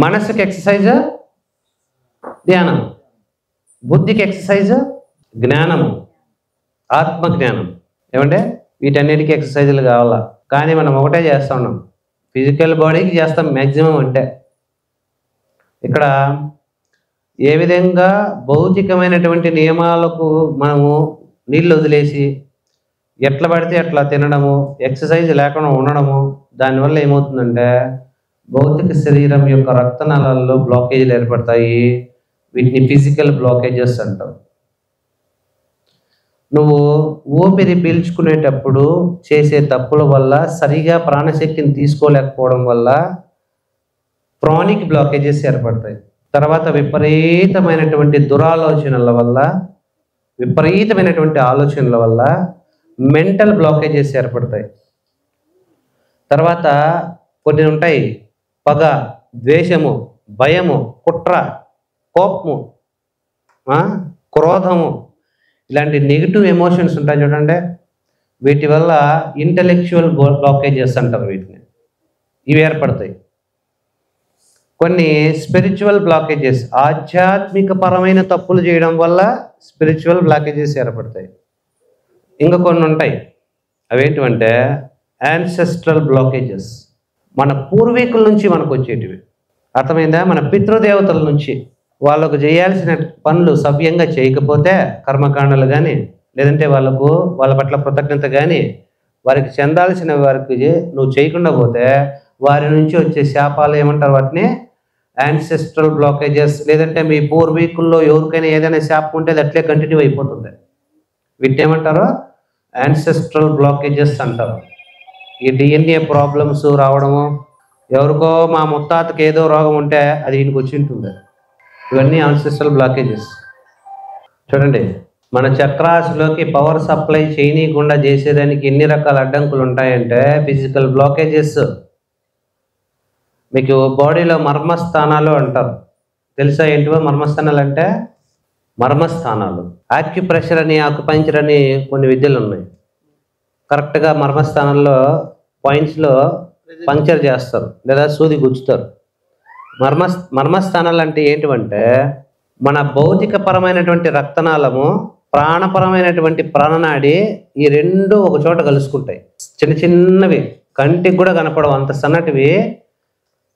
మనసుకి ఎక్సర్సైజ్ ధ్యానం, బుద్ధికి ఎక్సర్సైజ్ జ్ఞానము, ఆత్మజ్ఞానం. ఏమంటే వీటన్నిటికీ ఎక్సర్సైజులు కావాలా. కానీ మనం ఒకటే చేస్తూ ఉన్నాం, ఫిజికల్ బాడీకి చేస్తాం మ్యాక్సిమం. అంటే ఇక్కడ ఏ విధంగా భౌతికమైనటువంటి నియమాలకు మనము నీళ్ళు వదిలేసి ఎట్లా పడితే అట్లా తినడము, ఎక్సర్సైజ్ లేకుండా ఉండడము, దానివల్ల ఏమవుతుందంటే భౌతిక శరీరం యొక్క రక్తనాళాల్లో బ్లాకేజీలు ఏర్పడతాయి. వీటిని ఫిజికల్ బ్లాకేజెస్ అంటాం. నువ్వు ఊపిరి పీల్చుకునేటప్పుడు చేసే తప్పుల వల్ల, సరిగా ప్రాణశక్తిని తీసుకోలేకపోవడం వల్ల క్రానిక్ బ్లాకేజెస్ ఏర్పడతాయి. తర్వాత విపరీతమైనటువంటి దురాలోచనల వల్ల, విపరీతమైనటువంటి ఆలోచనల వల్ల మెంటల్ బ్లాకేజెస్ ఏర్పడతాయి. తర్వాత కొన్ని ఉంటాయి, పగ, ద్వేషము, భయము, కుట్ర, కోపము, క్రోధము, ఇలాంటి నెగిటివ్ ఎమోషన్స్ ఉంటాయి చూడండి. వీటి వల్ల ఇంటలెక్చువల్ బ్లాకేజెస్ అంటారు వీటిని. ఇవి ఏర్పడతాయి. కొన్ని స్పిరిచువల్ బ్లాకేజెస్, ఆధ్యాత్మిక పరమైన తప్పులు చేయడం వల్ల స్పిరిచువల్ బ్లాకేజెస్ ఏర్పడతాయి. ఇంకా కొన్ని ఉంటాయి, అవేంటివంటే యాన్సెస్ట్రల్ బ్లాకేజెస్, మన పూర్వీకుల నుంచి మనకు వచ్చేటివి. అర్థమైందా? మన పితృదేవతల నుంచి వాళ్ళకు చేయాల్సిన పనులు సవ్యంగా చేయకపోతే, కర్మకాండలు కానీ, లేదంటే వాళ్ళ పట్ల కృతజ్ఞత కానీ, వారికి చెందాల్సిన వారికి నువ్వు చేయకుండా పోతే వారి నుంచి వచ్చే శాపాలు ఏమంటారు? వాటిని యాన్సెస్ట్రల్ బ్లాకేజెస్. లేదంటే మీ పూర్వీకుల్లో ఎవరికైనా ఏదైనా శాపం ఉంటే అది అట్లే కంటిన్యూ అయిపోతుంది. వీటిని ఏమంటారు? యాన్సెస్ట్రల్ బ్లాకేజెస్ అంటారు. ఈ DNA ప్రాబ్లమ్స్ రావడము, ఎవరికో మా ముత్తాతకి ఏదో రోగం ఉంటే అది ఈయనకి వచ్చి ఉంటుంది. ఇవన్నీ ఆన్సెస్ట్రల్ బ్లాకేజెస్. చూడండి, మన చక్రాస్లోకి పవర్ సప్లై చేయనీయకుండా చేసేదానికి ఎన్ని రకాల అడ్డంకులు ఉంటాయంటే ఫిజికల్ బ్లాకేజెస్. మీకు బాడీలో మర్మస్థానాలు అంటారు, తెలుసా ఏంటివో మర్మస్థానాలు అంటే? మర్మస్థానాలు, ఆక్యుప్రెషర్ అని ఆక్యుపంక్చర్ అని కొన్ని విద్యలు ఉన్నాయి. కరెక్ట్గా మర్మస్థానంలో పాయింట్స్లో పంక్చర్ చేస్తారు లేదా సూది గుచ్చుతారు. మర్మస్థానాలు అంటే ఏంటివంటే మన భౌతికపరమైనటువంటి రక్తనాళము, ప్రాణపరమైనటువంటి ప్రాణనాడి, ఈ రెండు ఒక చోట కలుసుకుంటాయి. చిన్న చిన్నవి, కంటికి కూడా కనపడవు అంత సన్నటివి.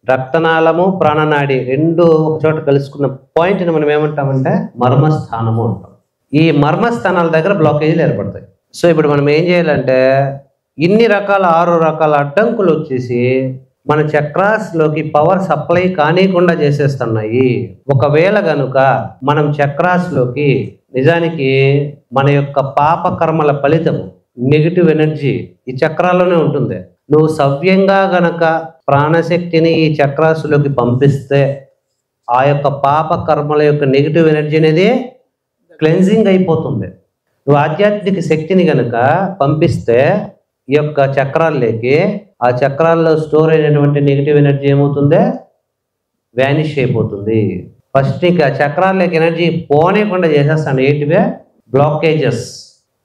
రక్తనాళము, ప్రాణనాడి రెండు ఒక చోట కలుసుకున్న పాయింట్ని మనం ఏమంటామంటే మర్మస్థానము అంటాం. ఈ మర్మస్థానాల దగ్గర బ్లాకేజీలు ఏర్పడతాయి. సో ఇప్పుడు మనం ఏం చేయాలంటే ఇన్ని రకాల 6 రకాల అడ్డంకులు వచ్చేసి మన చక్రాస్లోకి పవర్ సప్లై కానీయకుండా చేసేస్తున్నాయి. ఒకవేళ గనుక మనం చక్రాస్లోకి నిజానికి మన యొక్క పాప కర్మల ఫలితం నెగిటివ్ ఎనర్జీ ఈ చక్రాల్లోనే ఉంటుంది. నువ్వు సవ్యంగా గనక ప్రాణశక్తిని ఈ చక్రాసులోకి పంపిస్తే ఆ యొక్క పాప కర్మల యొక్క నెగిటివ్ ఎనర్జీ అనేది క్లెన్జింగ్ అయిపోతుంది. నువ్వు ఆధ్యాత్మిక శక్తిని గనక పంపిస్తే ఈ యొక్క చక్రాల్లోకి, ఆ చక్రాల్లో స్టోర్ అయినటువంటి నెగిటివ్ ఎనర్జీ ఏమవుతుంది? వ్యానిష్ అయిపోతుంది. ఫస్ట్ నీకు ఆ చక్రాల్లోకి ఎనర్జీ పోనేకుండా చేసేస్తాను. ఏంటివే? బ్లాకేజెస్,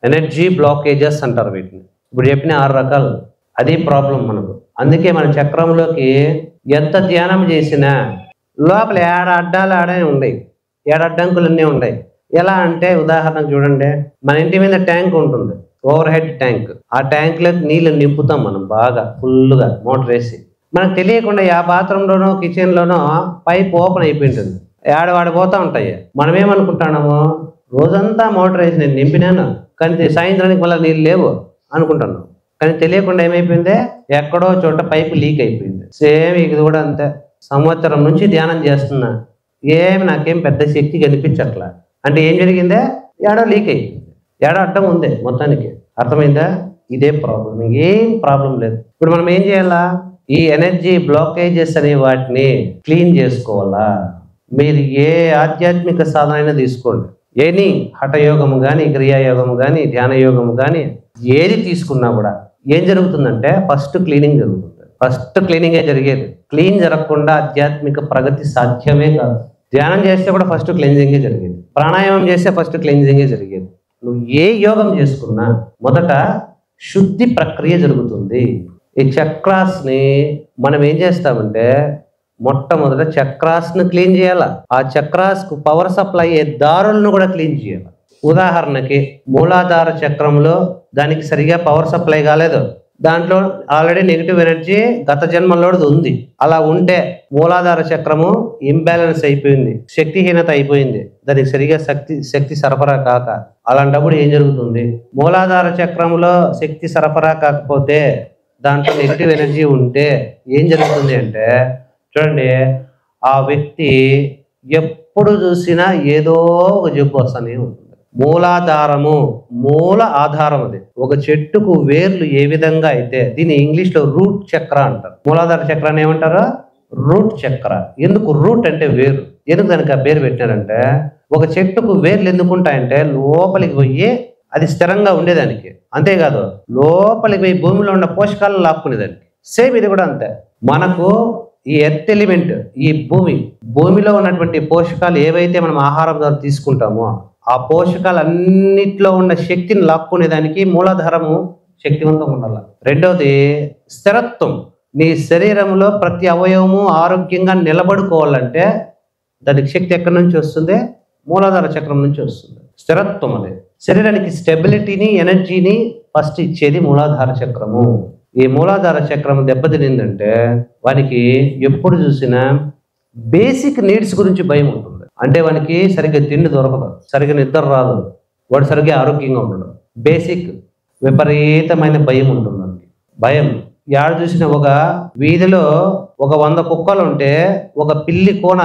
ఎనర్జీ బ్లాకేజెస్ అంటారు వీటిని. ఇప్పుడు చెప్పిన 6 రకాలు. అది ప్రాబ్లం మనకు. అందుకే మన చక్రంలోకి ఎంత ధ్యానం చేసినా లోపల అడ్డాలు ఆడే ఉన్నాయి, అడ్డంకులన్నీ ఉన్నాయి. ఎలా అంటే ఉదాహరణకు చూడండి, మన ఇంటి మీద ట్యాంక్ ఉంటుంది, ఓవర్ హెడ్ ట్యాంక్. ఆ ట్యాంక్లోకి నీళ్ళు నింపుతాం మనం బాగా ఫుల్గా మోటార్ వేసి. మనకు తెలియకుండా ఆ బాత్రూంలోనో కిచెన్లోనో పైప్ ఓపెన్ అయిపోయింటుంది, వాడిపోతూ ఉంటాయి. మనం ఏమనుకుంటున్నాము, రోజంతా మోటార్ వేసి నేను నింపినాను కానీ సాయంత్రానికి మళ్ళీ నీళ్ళు లేవు అనుకుంటున్నాం. కానీ తెలియకుండా ఏమైపోయింది, ఎక్కడో చోట పైపు లీక్ అయిపోయింది. సేమ్ ఇది కూడా అంతే. సంవత్సరం నుంచి ధ్యానం చేస్తున్నా, నాకేం పెద్ద శక్తి కనిపించట్లా. అంటే ఏం జరిగిందే? ఏడో లీక్ అయిపోయింది, ఏడో అడ్డం ఉంది మొత్తానికి. అర్థమైందా? ఇదే ప్రాబ్లం, ఏం ప్రాబ్లం లేదు. ఇప్పుడు మనం ఏం చేయాలా? ఈ ఎనర్జీ బ్లాకేజెస్ అనే వాటిని క్లీన్ చేసుకోవాలా. మీరు ఏ ఆధ్యాత్మిక సాధన అయినా తీసుకోండి, ఎనీ హఠయోగము కానీ, క్రియాయోగము కానీ, ధ్యాన యోగము కానీ, ఏది తీసుకున్నా కూడా ఏం జరుగుతుందంటే ఫస్ట్ క్లీనింగ్ జరుగుతుంది. ఫస్ట్ క్లీనింగే జరిగేది. క్లీన్ జరగకుండా ఆధ్యాత్మిక ప్రగతి సాధ్యమే కాదు. ధ్యానం చేస్తే కూడా ఫస్ట్ క్లీన్జింగే జరిగేది, ప్రాణాయామం చేస్తే ఫస్ట్ క్లీన్జింగే జరిగేది. నువ్వు ఏ యోగం చేసుకున్నా మొదట శుద్ధి ప్రక్రియ జరుగుతుంది. ఈ చక్రాస్ని మనం ఏం చేస్తామంటే మొట్టమొదట చక్రాస్ని క్లీన్ చేయాలా. ఆ చక్రాస్కు పవర్ సప్లై అయ్యే దారులను కూడా క్లీన్ చేయాలి. ఉదాహరణకి మూలాధార చక్రంలో దానికి సరిగా పవర్ సప్లై కాలేదు, దాంట్లో ఆల్రెడీ నెగిటివ్ ఎనర్జీ గత జన్మలోది ఉంది. అలా ఉంటే మూలాధార చక్రము ఇంబ్యాలెన్స్ అయిపోయింది, శక్తిహీనత అయిపోయింది, దానికి సరిగా శక్తి సరఫరా కాక. అలాంటప్పుడు ఏం జరుగుతుంది? మూలాధార చక్రంలో శక్తి సరఫరా కాకపోతే దాంట్లో నెగిటివ్ ఎనర్జీ ఉంటే ఏం జరుగుతుంది అంటే చూడండి, ఆ వ్యక్తి ఎప్పుడు చూసినా ఏదో ఒక జబ్బు వస్తూనే ఉంటుంది. మూలాధారము, మూల ఆధారం. అది ఒక చెట్టుకు వేర్లు ఏ విధంగా అయితే, దీన్ని ఇంగ్లీష్లో రూట్ చక్ర అంటారు. మూలాధార చక్రాన్ని ఏమంటారు? రూట్ చక్ర. ఎందుకు రూట్ అంటే వేరు, ఎందుకు దానికి ఆ పేరు పెట్టినారంటే ఒక చెట్టుకు వేర్లు ఎందుకు ఉంటాయంటే లోపలికి పోయి అది స్థిరంగా ఉండేదానికి, అంతేకాదు లోపలికి పోయి భూమిలో ఉన్న పోషకాలను లాక్కునేదానికి. సేమ్ ఇది కూడా అంతే. మనకు ఈ ఎర్త్ ఎలిమెంట్, ఈ భూమిలో ఉన్నటువంటి పోషకాలు ఏవైతే మనం ఆహారం ద్వారా తీసుకుంటామో ఆ పోషకాలన్నిట్లో ఉన్న శక్తిని లాక్కునేదానికి మూలాధారము శక్తివంతంగా ఉండాలి. రెండవది స్థిరత్వం. నీ శరీరంలో ప్రతి అవయవము ఆరోగ్యంగా నిలబడుకోవాలంటే దానికి శక్తి ఎక్కడి నుంచి వస్తుంది? మూలాధార చక్రం నుంచి వస్తుంది. స్థిరత్వం. అది శరీరానికి స్టెబిలిటీని, ఎనర్జీని ఫస్ట్ ఇచ్చేది మూలాధార చక్రము. ఈ మూలాధార చక్రం దెబ్బతినిందంటే వానికి ఎప్పుడు చూసినా బేసిక్ నీడ్స్ గురించి భయం ఉంటుంది. అంటే వానికి సరిగ్గా తిండి దొరకదు, సరిగ్గా నిద్ర రాదు, వాడు సరిగ్గా ఆరోగ్యంగా ఉండడు. బేసిక్ విపరీతమైన భయం ఉంటుంది వానికి. భయం యాడ చూసిన ఒక వీధిలో ఒక 100 కుక్కలు ఉంటే ఒక పిల్లి కోన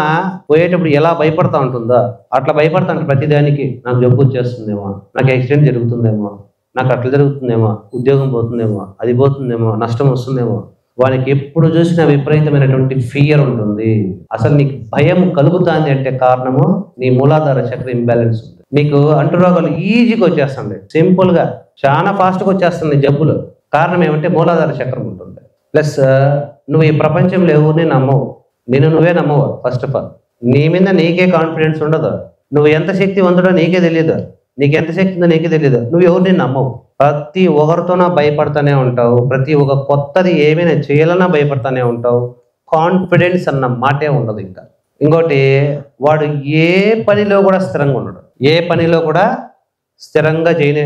పోయేటప్పుడు ఎలా భయపడతా ఉంటుందో అట్లా భయపడతా ఉంటుంది ప్రతిదానికి. నాకు జబ్బు వచ్చేస్తుందేమో, నాకు యాక్సిడెంట్ జరుగుతుందేమో, నాకు అట్లా జరుగుతుందేమో, ఉద్యోగం పోతుందేమో, అది పోతుందేమో, నష్టం వస్తుందేమో. వానికి ఎప్పుడు చూసినా విపరీతమైనటువంటి ఫియర్ ఉంటుంది. అసలు నీకు భయం కలుగుతుంది అంటే కారణము నీ మూలాధార చక్ర ఇంబ్యాలెన్స్ ఉంది. నీకు అంటురోగాలు ఈజీగా వచ్చేస్తుంది, సింపుల్గా చాలా ఫాస్ట్గా వచ్చేస్తుంది జబ్బులు. కారణం ఏమంటే మూలాధార చక్రం ఉంటుంది. ప్లస్ నువ్వు ఈ ప్రపంచంలో ఎవరిని నమ్మవు, నేను నువ్వే నమ్మవు. ఫస్ట్ ఆఫ్ ఆల్ నీ మీద నీకే కాన్ఫిడెన్స్ ఉండదు. నువ్వు ఎంత శక్తివంతుడో నీకే తెలియదు, నీకు ఎంత శక్తి ఉందో నీకే తెలియదు. నువ్వు ఎవరిని నమ్మవు, ప్రతి ఒక్కరితోనా భయపడతానే ఉంటావు. ప్రతి ఒక్క కొత్తది ఏమైనా చేయాలన్నా భయపడతానే ఉంటావు. కాన్ఫిడెన్స్ అన్న మాటే ఉండదు. ఇంకా ఇంకోటి, వాడు ఏ పనిలో కూడా స్థిరంగా ఉండడు, ఏ పనిలో కూడా స్థిరంగా చేయనే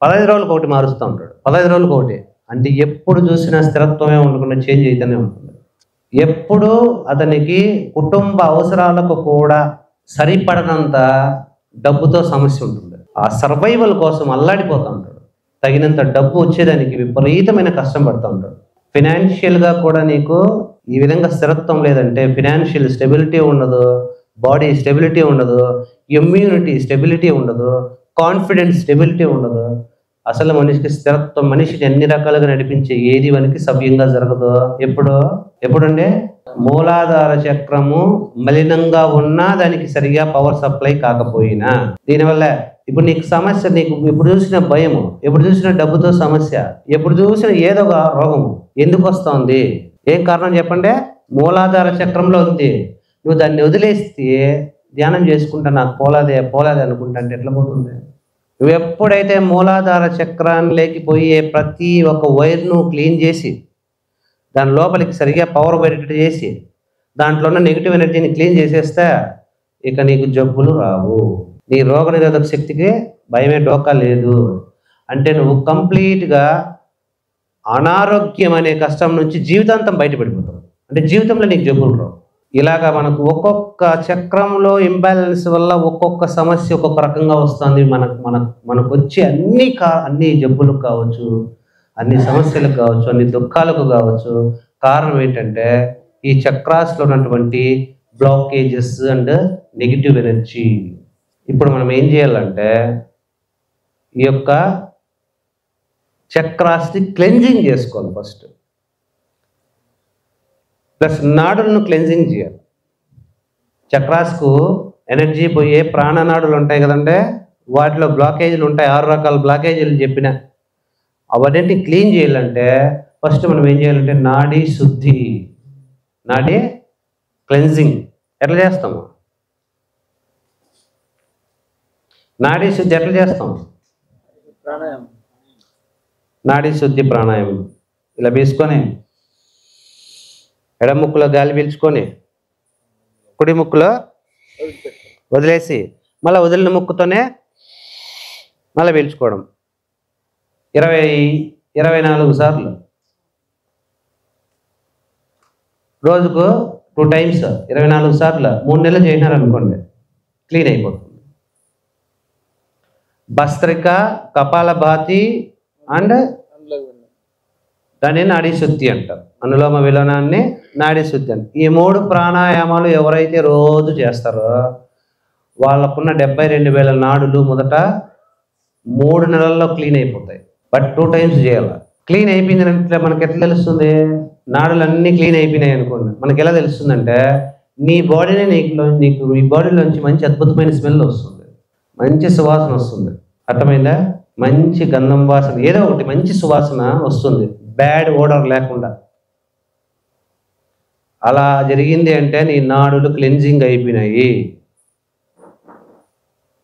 15 రోజులకు ఒకటి మారుస్తూ ఉంటాడు, 15 రోజులకు ఒకటి. అంటే ఎప్పుడు చూసినా స్థిరత్వమే ఉండకుండా చేంజ్ అయితేనే ఉంటుంది. ఎప్పుడు అతనికి కుటుంబ అవసరాలకు కూడా సరిపడనంత డబ్బుతో సమస్య ఉంటుంది. ఆ సర్వైవల్ కోసం అల్లాడిపోతూ ఉంటాడు. తగినంత డబ్బు వచ్చేదానికి విపరీతమైన కష్టం పడుతూ ఉంటాడు. ఫినాన్షియల్గా కూడా నీకు ఈ విధంగా స్థిరత్వం లేదంటే ఫినాన్షియల్ స్టెబిలిటీ ఉండదు, బాడీ స్టెబిలిటీ ఉండదు, ఇమ్యూనిటీ స్టెబిలిటీ ఉండదు, కాన్ఫిడెన్స్ స్టెబిలిటీ ఉండదు. అసలు మనిషికి స్థిరత్వం, మనిషిని అన్ని రకాలుగా నడిపించే ఏది మనకి సవ్యంగా జరగదు. ఎప్పుడంటే మూలాధార చక్రము మలినంగా ఉన్నా దానికి సరిగా పవర్ సప్లై కాకపోయినా. దీనివల్ల ఇప్పుడు నీకు సమస్య, నీకు ఎప్పుడు చూసిన భయము, ఎప్పుడు చూసిన డబ్బుతో సమస్య, ఎప్పుడు చూసిన ఏదో ఒక రోగము ఎందుకు వస్తుంది? ఏం కారణం చెప్పండి? మూలాధార చక్రంలో ఉంది. నువ్వు దాన్ని వదిలేస్తే ధ్యానం చేసుకుంటా నాకు పోలాదే అనుకుంటా అంటే ఎట్లా పోతుంది? నువ్వు ఎప్పుడైతే మూలాధార చక్రాన్ని లేకపోయే ప్రతి ఒక్క వైర్ను క్లీన్ చేసి దాని లోపలికి సరిగా పవర్ బయటకు చేసి దాంట్లో ఉన్న నెగిటివ్ ఎనర్జీని క్లీన్ చేసేస్తే ఇక నీకు జబ్బులు రావు. నీ రోగ నిరోధక శక్తికి భయమే డోకా లేదు. అంటే నువ్వు కంప్లీట్గా అనారోగ్యం అనే కష్టం నుంచి జీవితాంతం బయటపడిపోతావు. అంటే జీవితంలో నీకు జబ్బులు రావు. ఇలాగా మనకు ఒక్కొక్క చక్రంలో ఇంబ్యాలెన్స్ వల్ల ఒక్కొక్క సమస్య ఒక్కొక్క రకంగా వస్తుంది. మనకు వచ్చే అన్ని జబ్బులకు కావచ్చు, అన్ని సమస్యలకు కావచ్చు, అన్ని దుఃఖాలకు కావచ్చు. కారణం ఏంటంటే ఈ చక్రాస్లో ఉన్నటువంటి బ్లాకేజెస్ అండ్ నెగిటివ్ ఎనర్జీ. ఇప్పుడు మనం ఏం చేయాలంటే ఈ యొక్క చక్రాస్ని క్లెన్జింగ్ చేసుకోవాలి ఫస్ట్. ప్లస్ నాడులను క్లెన్జింగ్ చేయాలి. చక్రాస్కు ఎనర్జీ పోయే ప్రాణనాడులు ఉంటాయి కదంటే, వాటిలో బ్లాకేజీలు ఉంటాయి. 6 రకాల బ్లాకేజీలు చెప్పిన అవన్నీ క్లీన్ చేయాలంటే ఫస్ట్ మనం ఏం చేయాలంటే నాడీ శుద్ధి, నాడీ క్లెన్జింగ్. ఎట్లా చేస్తాము? నాడీ శుద్ధి ఎట్లా చేస్తాం? ప్రాణాయామం. నాడీ శుద్ధి ప్రాణాయామం. ఇలా వేసుకొని ఎడమ ముక్కులో గాలి పీల్చుకొని కుడి ముక్కులో వదిలేసి మళ్ళీ వదిలిన ముక్కుతోనే మళ్ళీ పీల్చుకోవడం 24 సార్లు. రోజుకు 2 times 24 సార్లు 3 నెలలు చేసినారనుకోండి, క్లీన్ అయిపోతుంది. భస్త్రిక, కపాలభాతి అండ్ దాన్ని నాడీ శుద్ధి అంటారు. అనులోమ విలోనాన్ని నాడీ శుద్ధి అంటారు. ఈ 3 ప్రాణాయామాలు ఎవరైతే రోజు చేస్తారో వాళ్ళకున్న 72,000 నాడులు మొదట 3 నెలల్లో క్లీన్ అయిపోతాయి. బట్ 2 times చేయాలి. క్లీన్ అయిపోయిందంటే మనకి ఎట్లా తెలుస్తుంది? నాడులు అన్నీ క్లీన్ అయిపోయినాయి అనుకోండి, మనకి ఎలా తెలుస్తుందంటే నీ బాడీనే నీకు ఈ బాడీలోంచి మంచి అద్భుతమైన స్మెల్ వస్తుంది, మంచి సువాసన వస్తుంది. అర్థమైందా? మంచి గంధం వాసన, ఏదో ఒకటి మంచి సువాసన వస్తుంది, బ్యాడ్ ఓడర్ లేకుండా. అలా జరిగింది అంటే నీ నాడులు క్లెన్జింగ్ అయిపోయినాయి.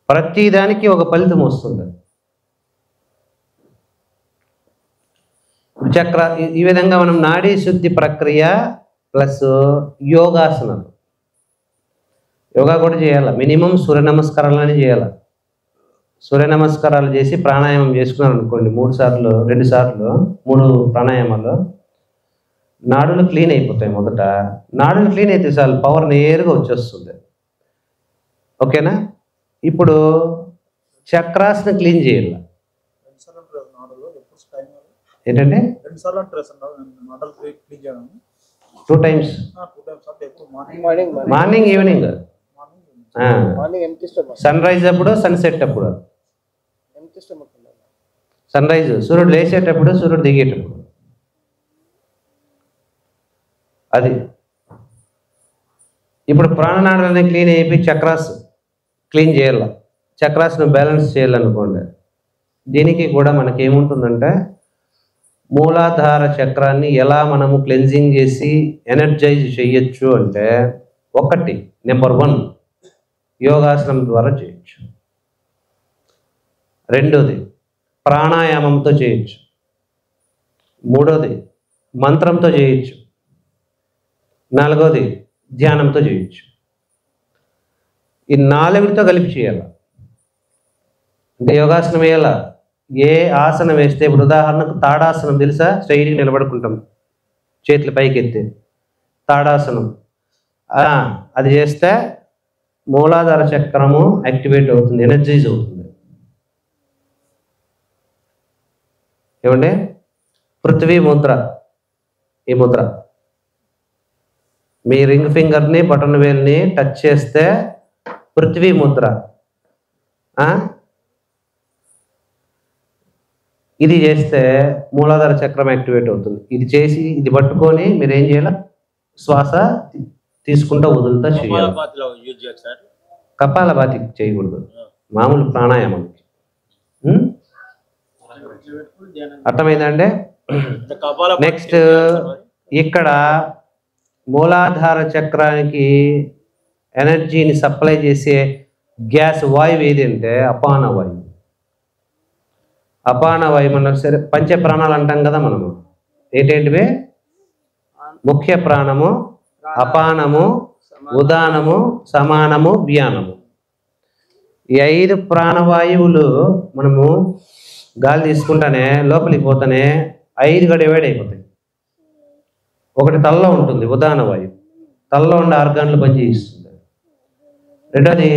ప్రతిదానికి ఒక ఫలితం వస్తుంది. చక్ర ఈ విధంగా మనం నాడీ శుద్ధి ప్రక్రియ ప్లస్ యోగాసనాలు, యోగా కూడా చేయాలి. మినిమం సూర్య నమస్కారాలని చేయాలి. సూర్య నమస్కారాలు చేసి ప్రాణాయామం చేసుకున్నారు అనుకోండి 3 సార్లు 2 సార్లు 3 ప్రాణాయామాలు, నాడులు క్లీన్ అయిపోతాయి. మొదట నాడులు క్లీన్ అయితే చాలు, పవర్ నేరుగా వచ్చేస్తుంది. ఓకేనా? ఇప్పుడు చక్రాస్ని క్లీన్ చేయాలి. ఏంటంటే 2 times morning evening, sunrise అప్పుడు, సన్సెట్ అప్పుడు. సన్ రైజ్ సూర్యుడు లేచేటప్పుడు, సూర్యుడు దిగేటప్పుడు. అది ఇప్పుడు ప్రాణనాడులని క్లీన్ అయిపోయి చక్రాస్ క్లీన్ చేయాల, చక్రాస్ను బ్యాలెన్స్ చేయాలనుకోండి. దీనికి కూడా మనకి ఏముంటుందంటే మూలాధార చక్రాన్ని ఎలా మనము క్లెన్జింగ్ చేసి ఎనర్జైజ్ చేయొచ్చు అంటే, ఒకటి నెంబర్ 1 యోగాసనం ద్వారా చేయొచ్చు. రెండోది ప్రాణాయామంతో చేయొచ్చు. మూడోది మంత్రంతో చేయొచ్చు. నాలుగోది ధ్యానంతో చేయొచ్చు. ఈ 4తో కలిపి చేయాలి. అంటే యోగాసనం వేయాల. ఏ ఆసనం వేస్తే, ఇప్పుడు ఉదాహరణకు తాడాసనం తెలుసా? స్ట్రైట్గా నిలబడుకుంటాం, చేతులు పైకి ఎత్తి తాడాసనం. అది చేస్తే మూలాధార చక్రము యాక్టివేట్ అవుతుంది, ఎనర్జైజ్ అవుతుంది. ఏమండి? పృథ్వీ ముద్ర, ఈ ముద్ర మీ రింగ్ ఫింగర్ని బటన్ వేల్ని టచ్ చేస్తే పృథ్వీ ముద్ర. ఇది చేస్తే మూలాధార చక్రం యాక్టివేట్ అవుతుంది. ఇది చేసి ఇది పట్టుకొని మీరు ఏం చేయాలి? శ్వాస తీసుకుంటూ వదులుతా చేయాలి. కపాలభాతి చేయకూడదు, మామూలు ప్రాణాయామానికి. అర్థమైందండి? నెక్స్ట్ ఇక్కడ మూలాధార చక్రానికి ఎనర్జీని సప్లై చేసే గ్యాస్ వాయువు ఏది అంటే అపాన వాయువు. అపాన వాయువు మనం సరే పంచ ప్రాణాలు అంటాం కదా మనము. ఏంటేంటివి? ముఖ్య ప్రాణము, అపానము, ఉదానము, సమానము, వ్యానము. ఈ 5 ప్రాణవాయువులు మనము గాలి తీసుకుంటానే లోపలికి పోతానే 5 డివైడ్ అయిపోతాయి. ఒకటి తలలో ఉంటుంది ఉదాన వాయువు, తలలో ఉండే ఆర్గాన్లు పనిచేయిస్తుంది. రెండోది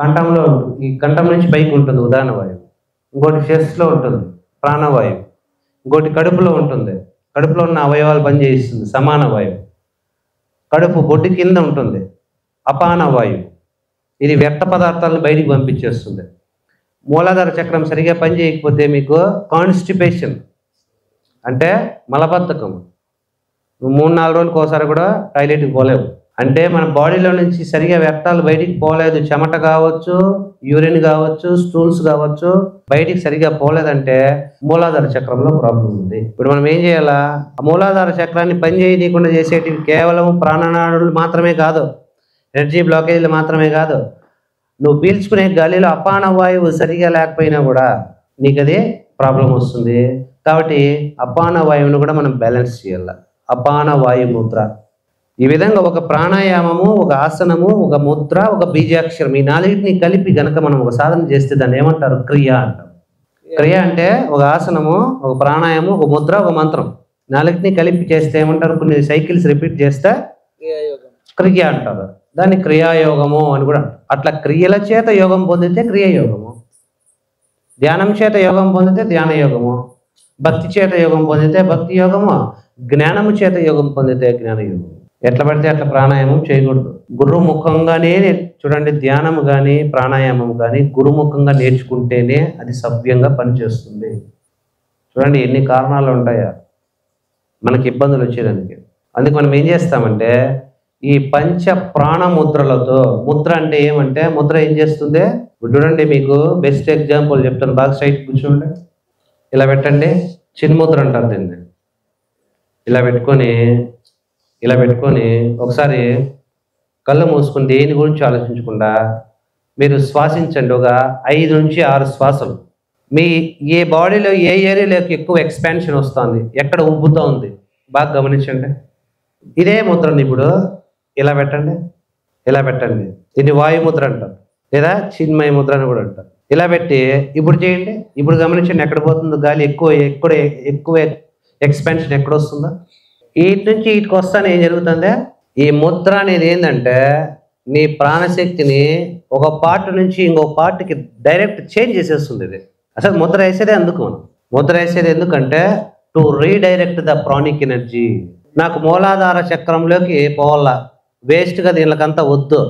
కంఠంలో ఉంటుంది, ఈ కంఠం నుంచి పైకి ఉంటుంది ఉదాన వాయువు. ఇంకోటి చెస్ట్లో ఉంటుంది ప్రాణవాయువు. ఇంకోటి కడుపులో ఉంటుంది, కడుపులో ఉన్న అవయవాలు పనిచేయిస్తుంది సమాన వాయువు. కడుపు బొడ్డు కింద ఉంటుంది అపాన వాయువు, ఇది వ్యర్థ పదార్థాలను బయటికి పంపించేస్తుంది. మూలాధార చక్రం సరిగా పనిచేయకపోతే మీకు కాన్స్టిపేషన్ అంటే మలబద్ధకం. 3-4 రోజులకు ఒకసారి కూడా టాయిలెట్కి పోలేవు. అంటే మన బాడీలో నుంచి సరిగా వ్యర్థాలు బయటికి పోలేదు, చెమట కావచ్చు, యూరిన్ కావచ్చు, స్టూల్స్ కావచ్చు, బయటికి సరిగా పోలేదంటే మూలాధార చక్రంలో ప్రాబ్లం ఉంది. ఇప్పుడు మనం ఏం చేయాలా? మూలాధార చక్రాన్ని పనిచేయకుండా చేసేటివి కేవలం ప్రాణనాడులు మాత్రమే కాదు, ఎనర్జీ బ్లాకేజీలు మాత్రమే కాదు. నువ్వు పీల్చుకునే గాలిలో అపాన వాయువు సరిగా లేకపోయినా కూడా నీకు అది ప్రాబ్లం వస్తుంది. కాబట్టి అపాన వాయువును కూడా మనం బ్యాలెన్స్ చేయాలి. అపాన వాయు ముద్ర. ఈ విధంగా ఒక ప్రాణాయామము, ఒక ఆసనము, ఒక ముద్ర, ఒక బీజాక్షరం, ఈ 4టిని కలిపి గనక మనం ఒక సాధన చేస్తే దాన్ని ఏమంటారు? క్రియ అంటారు. క్రియ అంటే ఒక ఆసనము, ఒక ప్రాణాయామం, ఒక ముద్ర, ఒక మంత్రం, 4టిని కలిపి చేస్తే ఏమంటారు? కొన్ని సైకిల్స్ రిపీట్ చేస్తే క్రియ అంటారు. దాన్ని క్రియాయోగము అని కూడా. అట్లా క్రియల చేత యోగం పొందితే క్రియాయోగము, ధ్యానం చేత యోగం పొందితే ధ్యాన యోగము, భక్తి చేత యోగం పొందితే భక్తి యోగము, జ్ఞానము చేత యోగం పొందితే జ్ఞాన యోగం. ఎట్లా పడితే అట్లా ప్రాణాయామం చేయకూడదు. గురుముఖంగానే చూడండి, ధ్యానము కానీ ప్రాణాయామం కానీ గురుముఖంగా నేర్చుకుంటేనే అది సవ్యంగా పనిచేస్తుంది. చూడండి ఎన్ని కారణాలు ఉంటాయా మనకి ఇబ్బందులు వచ్చేదానికి. అందుకు మనం ఏం చేస్తామంటే ఈ పంచ ప్రాణ ముద్రలతో, ముద్ర అంటే ఏమంటే ముద్ర ఏం చేస్తుంది? చూడండి మీకు బెస్ట్ ఎగ్జాంపుల్ చెప్తాను, బాగా స్ట్రైట్ కూర్చోండి, ఇలా పెట్టండి, చిన్ముద్ర అంటారు దీన్ని. ఇలా పెట్టుకొని ఒకసారి కళ్ళు మూసుకుని దేని గురించి ఆలోచించకుండా మీరు శ్వాసించండి. ఒక 5 నుంచి 6 శ్వాసలు. మీ ఏ బాడీలో ఏ ఏరియాలోకి ఎక్కువ ఎక్స్పాన్షన్ వస్తుంది, ఎక్కడ ఉబ్బుతూ ఉంది బాగా గమనించండి. ఇదే ముద్రని ఇప్పుడు ఇలా పెట్టండి, దీన్ని వాయుముద్ర అంటారు, లేదా చిన్మయ ముద్ర అని కూడా అంటారు. ఇలా పెట్టి ఇప్పుడు చేయండి. ఇప్పుడు గమనించండి ఎక్కడ పోతుందో గాలి, ఎక్కువ ఎక్స్పాన్షన్ ఎక్కడ వస్తుందో. వీటి నుంచి వీటికి వస్తానే ఏం జరుగుతుంది? ఈ ముద్ర అనేది ఏంటంటే నీ ప్రాణశక్తిని ఒక పార్ట్ నుంచి ఇంకో పార్ట్కి డైరెక్ట్ చేంజ్ చేసేస్తుంది. ఇది అసలు ముద్ర వేసేదే అందుకు. ముద్ర వేసేది ఎందుకంటే to redirect the pranic energy. నాకు మూలాధార చక్రంలోకి పోవాలా, వేస్ట్గా దీనికంతా వద్దు,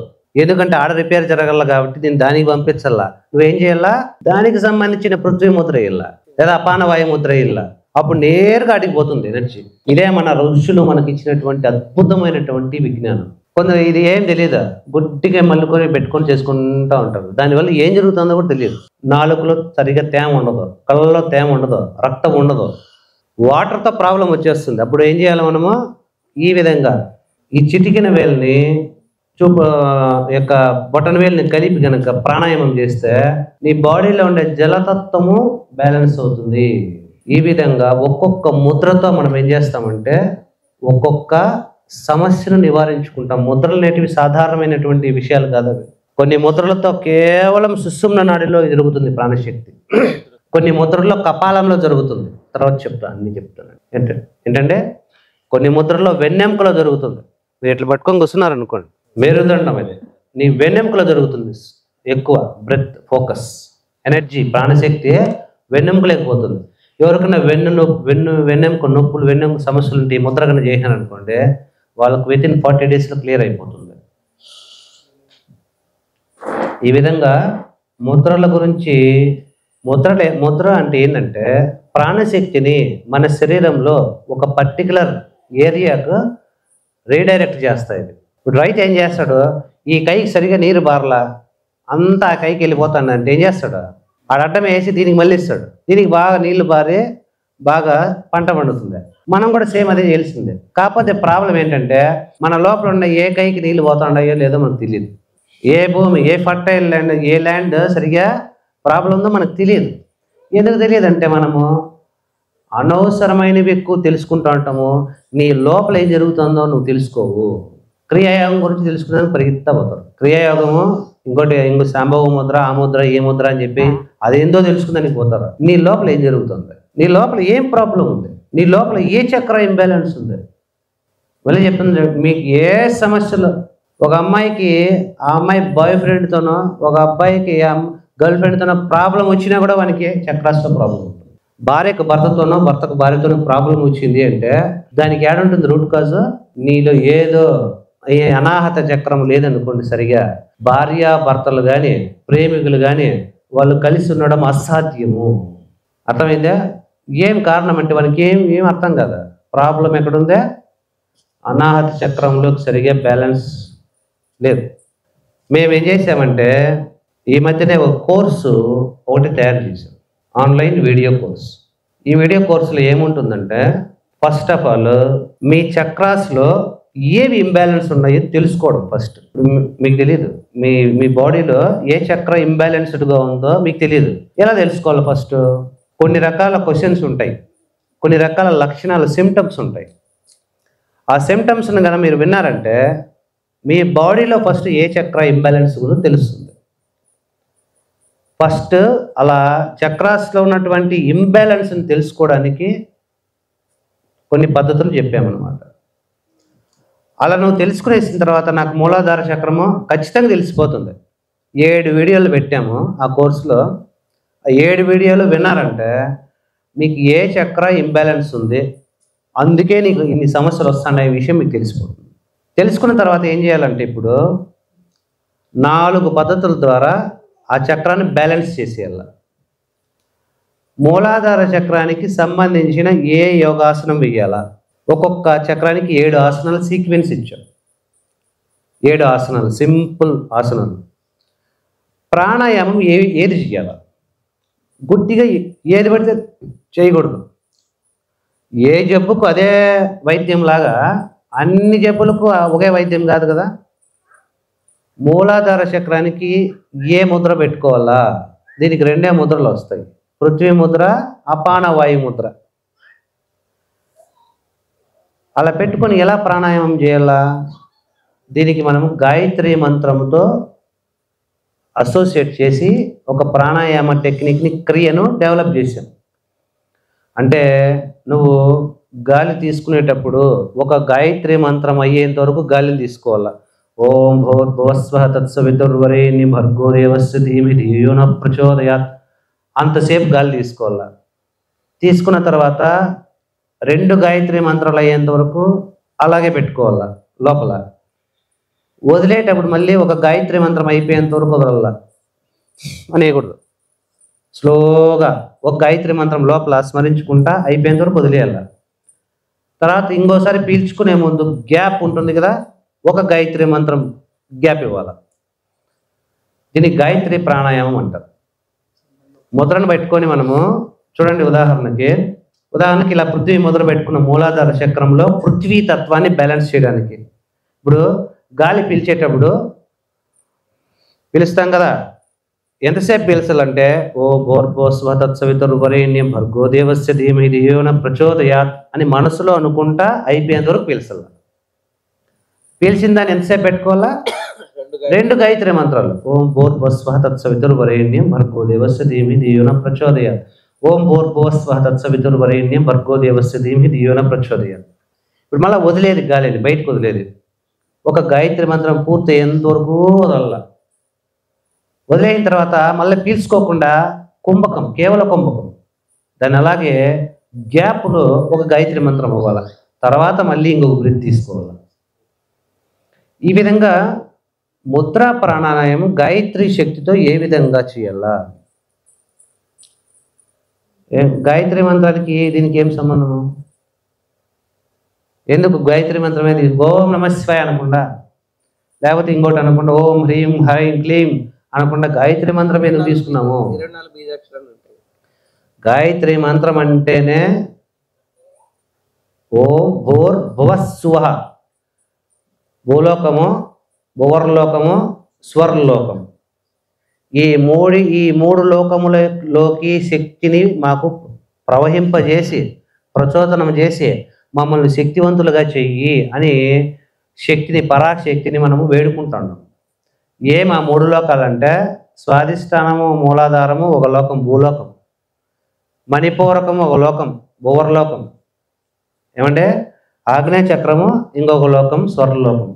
ఎందుకంటే ఆడ రిపేర్ జరగల కాబట్టి దీన్ని దానికి పంపించాలా. నువ్వేం చేయాలా? దానికి సంబంధించిన పృథ్వీ ముద్ర ఇల్లా, లేదా అపాన వాయు ముద్ర ఇల్లా. అప్పుడు నేరుగా అడిగిపోతుంది ఎనర్జీ. ఇదే మన ఋషులు మనకి ఇచ్చినటువంటి అద్భుతమైనటువంటి విజ్ఞానం. కొందరు ఇది ఏం తెలియదు, గుడ్డిగా మల్లుకొని పెట్టుకొని చేసుకుంటూ ఉంటారు. దానివల్ల ఏం జరుగుతుందో కూడా తెలియదు. నాలుకలో సరిగ్గా తేమ ఉండదు, కళ్ళలో తేమ ఉండదు, రక్తం ఉండదు, వాటర్తో ప్రాబ్లం వచ్చేస్తుంది. అప్పుడు ఏం చేయాలి మనము? ఈ విధంగా ఈ చిటికిన వేలుని చూపు యొక్క బొటన వేలుని కలిపి కనుక ప్రాణాయామం చేస్తే నీ బాడీలో ఉండే జలతత్వము బ్యాలెన్స్ అవుతుంది. ఈ విధంగా ఒక్కొక్క ముద్రతో మనం ఏం చేస్తామంటే ఒక్కొక్క సమస్యను నివారించుకుంటాం. ముద్రలు అనేటివి సాధారణమైనటువంటి విషయాలు కాదు అవి. కొన్ని ముద్రలతో కేవలం సుషుమ్న నాడిలో జరుగుతుంది ప్రాణశక్తి, కొన్ని ముద్రల్లో కపాలంలో జరుగుతుంది. తర్వాత అన్ని చెప్తాను. ఏంటంటే కొన్ని ముద్రల్లో వెన్నెముకలో జరుగుతుంది. మీరు ఇట్లా పట్టుకొని కూర్చున్నారు అనుకోండి, మేరుదండం ఇది, నీ వెన్నెముకలో జరుగుతుంది ఎక్కువ బ్రెత్ ఫోకస్ ఎనర్జీ ప్రాణశక్తి వెన్నెముకలేకపోతుంది. ఎవరికైనా వెన్నెముక నొప్పులు వెన్నెముక సమస్యలు ఉంటే ఈ ముద్ర కన్నా చేశాను అనుకోండి, వాళ్ళకు వితిన్ 40 డేస్లో క్లియర్ అయిపోతుంది. ఈ విధంగా ముద్రల గురించి ముద్ర అంటే ఏంటంటే ప్రాణశక్తిని మన శరీరంలో ఒక పర్టికులర్ ఏరియాకు రీడైరెక్ట్ చేస్తాయి. ఇప్పుడు రైతు ఏం చేస్తాడు, ఈ కైకి సరిగా నీరు బారలా అంతా ఆ కైకి వెళ్ళిపోతాడు అంటే ఏం చేస్తాడు, అడ్డం వేసి దీనికి మళ్ళీ ఇస్తాడు. దీనికి బాగా నీళ్లు బారి బాగా పంట పండుతుంది. మనం కూడా సేమ్ అదే చేయాల్సిందే. కాకపోతే ప్రాబ్లం ఏంటంటే మన లోపల ఉన్న ఏ కైకి నీళ్ళు పోతుండయో లేదో మనకు తెలియదు. ఏ భూమి ఏ ఫర్టైల్ ల్యాండ్ ఏ ల్యాండ్ సరిగా ప్రాబ్లం ఉందో మనకు తెలియదు. ఎందుకు తెలియదు అంటే మనము అనవసరమైనవి ఎక్కువ తెలుసుకుంటూ ఉంటాము. నీ లోపల ఏం జరుగుతుందో నువ్వు తెలుసుకోవు. క్రియాయోగం గురించి తెలుసుకున్నాను పరిగెత్తా పోతారు. క్రియాయోగము ఇంకో శాంభవ ముద్ర ఆ ముద్ర ఏ ముద్ర అని చెప్పి అదేందో తెలుసుకుందానికి పోతారు. నీ లోపల ఏం జరుగుతుంది, నీ లోపల ఏం ప్రాబ్లం ఉంది, నీ లోపల ఏ చక్ర ఇంబ్యాలెన్స్ ఉంది. మళ్ళీ చెప్తుంది, మీకు ఏ సమస్యలు, ఒక అమ్మాయికి ఆ అమ్మాయి బాయ్ ఫ్రెండ్తోనో ఒక అబ్బాయికి గర్ల్ ఫ్రెండ్తోనో ప్రాబ్లం వచ్చినా కూడా వానికి చక్రాస్తో ప్రాబ్లం ఉంటుంది. భార్యకు భర్తతోనో భర్తకు భార్యతోనో ప్రాబ్లం వచ్చింది అంటే దానికి ఏడుంటుంది రూట్ కాజ్, నీలో ఏదో అనాహత చక్రం లేదనుకోండి సరిగా, భార్య భర్తలు కానీ ప్రేమికులు కానీ వాళ్ళు కలిసి ఉండడం అసాధ్యము. అర్థమైందా? ఏం కారణం అంటే వానికి ఏం అర్థం కదా, ప్రాబ్లం ఎక్కడుందే, అనాహత చక్రంలో సరిగా బ్యాలెన్స్ లేదు. మేమేం చేసామంటే ఈ మధ్యనే ఒక కోర్సు ఒకటి తయారు చేసాం, ఆన్లైన్ వీడియో కోర్స్. ఈ వీడియో కోర్సులో ఏముంటుందంటే ఫస్ట్ ఆఫ్ ఆల్ మీ చక్రాస్లో ఏవి ఇంబ్యాలెన్స్ ఉన్నాయో తెలుసుకోవడం. ఫస్ట్ మీకు తెలియదు మీ బాడీలో ఏ చక్ర ఇంబ్యాలెన్స్డ్గా ఉందో మీకు తెలియదు. ఎలా తెలుసుకోవాలి? ఫస్ట్ కొన్ని రకాల క్వశ్చన్స్ ఉంటాయి, కొన్ని రకాల లక్షణాలు సిమ్టమ్స్ ఉంటాయి. ఆ సిమ్టమ్స్ని కనుక మీరు విన్నారంటే మీ బాడీలో ఫస్ట్ ఏ చక్ర ఇంబ్యాలెన్స్ ఉందో తెలుస్తుంది. ఫస్ట్ అలా చక్రాస్లో ఉన్నటువంటి ఇంబ్యాలెన్స్ని తెలుసుకోవడానికి కొన్ని పద్ధతులు చెప్పామన్నమాట. అలా నువ్వు తెలుసుకునేసిన తర్వాత నాకు మూలాధార చక్రము ఖచ్చితంగా తెలిసిపోతుంది. 7 వీడియోలు పెట్టాము ఆ కోర్సులో. ఆ 7 వీడియోలు విన్నారంటే మీకు ఏ చక్ర ఇంబ్యాలెన్స్ ఉంది, అందుకే నీకు ఇన్ని సమస్యలు వస్తున్నాయి విషయం మీకు తెలిసిపోతుంది. తెలుసుకున్న తర్వాత ఏం చేయాలంటే ఇప్పుడు 4 పద్ధతుల ద్వారా ఆ చక్రాన్ని బ్యాలెన్స్ చేసేయాలి. మూలాధార చక్రానికి సంబంధించిన ఏ యోగాసనం వేయాలా, ఒక్కొక్క చక్రానికి 7 ఆసనాలు సీక్వెన్స్ ఇచ్చాం. 7 ఆసనాలు, సింపుల్ ఆసనాలు. ప్రాణాయామం ఏది చేయాలి, గుడ్డిగా ఏది పడితే చేయకూడదు. ఏ జబ్బుకు అదే వైద్యం లాగా అన్ని జబ్బులకు ఒకే వైద్యం కాదు కదా. మూలాధార చక్రానికి ఏ ముద్ర పెట్టుకోవాలా, దీనికి 2 ముద్రలు వస్తాయి, పృథ్వీ ముద్ర, అపాన వాయు ముద్ర. అలా పెట్టుకొని ఎలా ప్రాణాయామం చేయాలా, దీనికి మనము గాయత్రి మంత్రంతో అసోసియేట్ చేసి ఒక ప్రాణాయామ టెక్నిక్ని క్రియను డెవలప్ చేశాం. అంటే నువ్వు గాలి తీసుకునేటప్పుడు ఒక గాయత్రి మంత్రం అయ్యేంత వరకు గాలిని తీసుకోవాలా. ఓం భూర్భువస్వః తత్సవితుర్వరేణ్యం భర్గో దేవస్య ధీమహి ధియో నః ప్రచోదయాత్ అంతసేపు గాలి తీసుకోవాలా. తీసుకున్న తర్వాత 2 గాయత్రి మంత్రాలు అయ్యేంత వరకు అలాగే పెట్టుకోవాలా లోపల. వదిలేటప్పుడు మళ్ళీ ఒక గాయత్రి మంత్రం అయిపోయేంత వరకు వదలాల అనేయకూడదు. స్లోగా ఒక గాయత్రి మంత్రం లోపల స్మరించుకుంటా అయిపోయేంత వరకు వదిలేయాల. తర్వాత ఇంకోసారి పీల్చుకునే ముందు గ్యాప్ ఉంటుంది కదా, ఒక గాయత్రి మంత్రం గ్యాప్ ఇవ్వాలి. దీన్ని గాయత్రి ప్రాణాయామం అంటారు. ముద్రను పెట్టుకొని మనము చూడండి, ఉదాహరణకి ఇలా పృథ్వీ ముద్ర పెట్టుకున్న మూలాధార చక్రంలో పృథ్వీ తత్వాన్ని బ్యాలెన్స్ చేయడానికి. ఇప్పుడు గాలి పీల్చేటప్పుడు పిలుస్తాం కదా, ఎంతసేపు పీల్చాలంటే ఓ భోర్భోస్వ తత్సవితుర్వరేణ్యం భర్గో దేవస్య ధీమహి ధియో యో నః ప్రచోదయాత్ అని మనసులో అనుకుంటా అయిపోయేంత వరకు పీల్చాలి. పీల్చిన దాన్ని ఎంతసేపు పెట్టుకోవాలా? 2 గాయత్రి మంత్రాలు. ఓం భోర్భోస్వ తత్సవితుర్వరేణ్యం భర్గో దేవస్య ధీమహి ధియో యో నః ప్రచోదయాత్. ఓం భోర్భోస్వ తత్సవితుర్వరేణ్యం భర్గో దేవస్య ధీమహి ధియో యో నః ప్రచోదయాత్. ఇప్పుడు మళ్ళీ వదిలేది గాలిని, బయటకు వదిలేది. ఒక గాయత్రి మంత్రం పూర్తి ఎంతవరకు వదల. వదిలేసిన తర్వాత మళ్ళీ పీల్చుకోకుండా కుంభకం, కేవల కుంభకం, దాన్ని అలాగే గ్యాప్లో ఒక గాయత్రి మంత్రం అవ్వాలి. తర్వాత మళ్ళీ ఇంకొక బ్రీత్ తీసుకోవాలి. ఈ విధంగా ముద్రా ప్రాణాయామం గాయత్రి శక్తితో ఏ విధంగా చేయాలా? గాయత్రి మంత్రానికి దీనికి ఏం సంబంధము? ఎందుకు గాయత్రి మంత్రం అనేది ఓం నమ శివాయ అనకుండా, లేకపోతే ఇంకోటి అనకుండా ఓం హ్రీం హ్రైం క్లీం అనకుండా గాయత్రి మంత్రం ఎందుకు తీసుకున్నాము? గాయత్రి మంత్రం అంటేనే ఓం భూర్ భువస్సువః, భూలోకము, భువర్లోకము, స్వర్లోకం. ఈ మూడు లోకములలోకి శక్తిని మాకు ప్రవహింపజేసి ప్రచోదనం చేసి మమ్మల్ని శక్తివంతులుగా చెయ్యి అని శక్తిని, పరాశక్తిని మనము వేడుకుంటున్నాం. ఆ 3 లోకాలంటే స్వాధిష్టానము, మూలాధారము ఒక లోకం భూలోకం, మణిపూరకము ఒక లోకం భువర్లోకం, ఏమంటే ఆగ్నేయ చక్రము ఇంకొక లోకం స్వర్లోకం.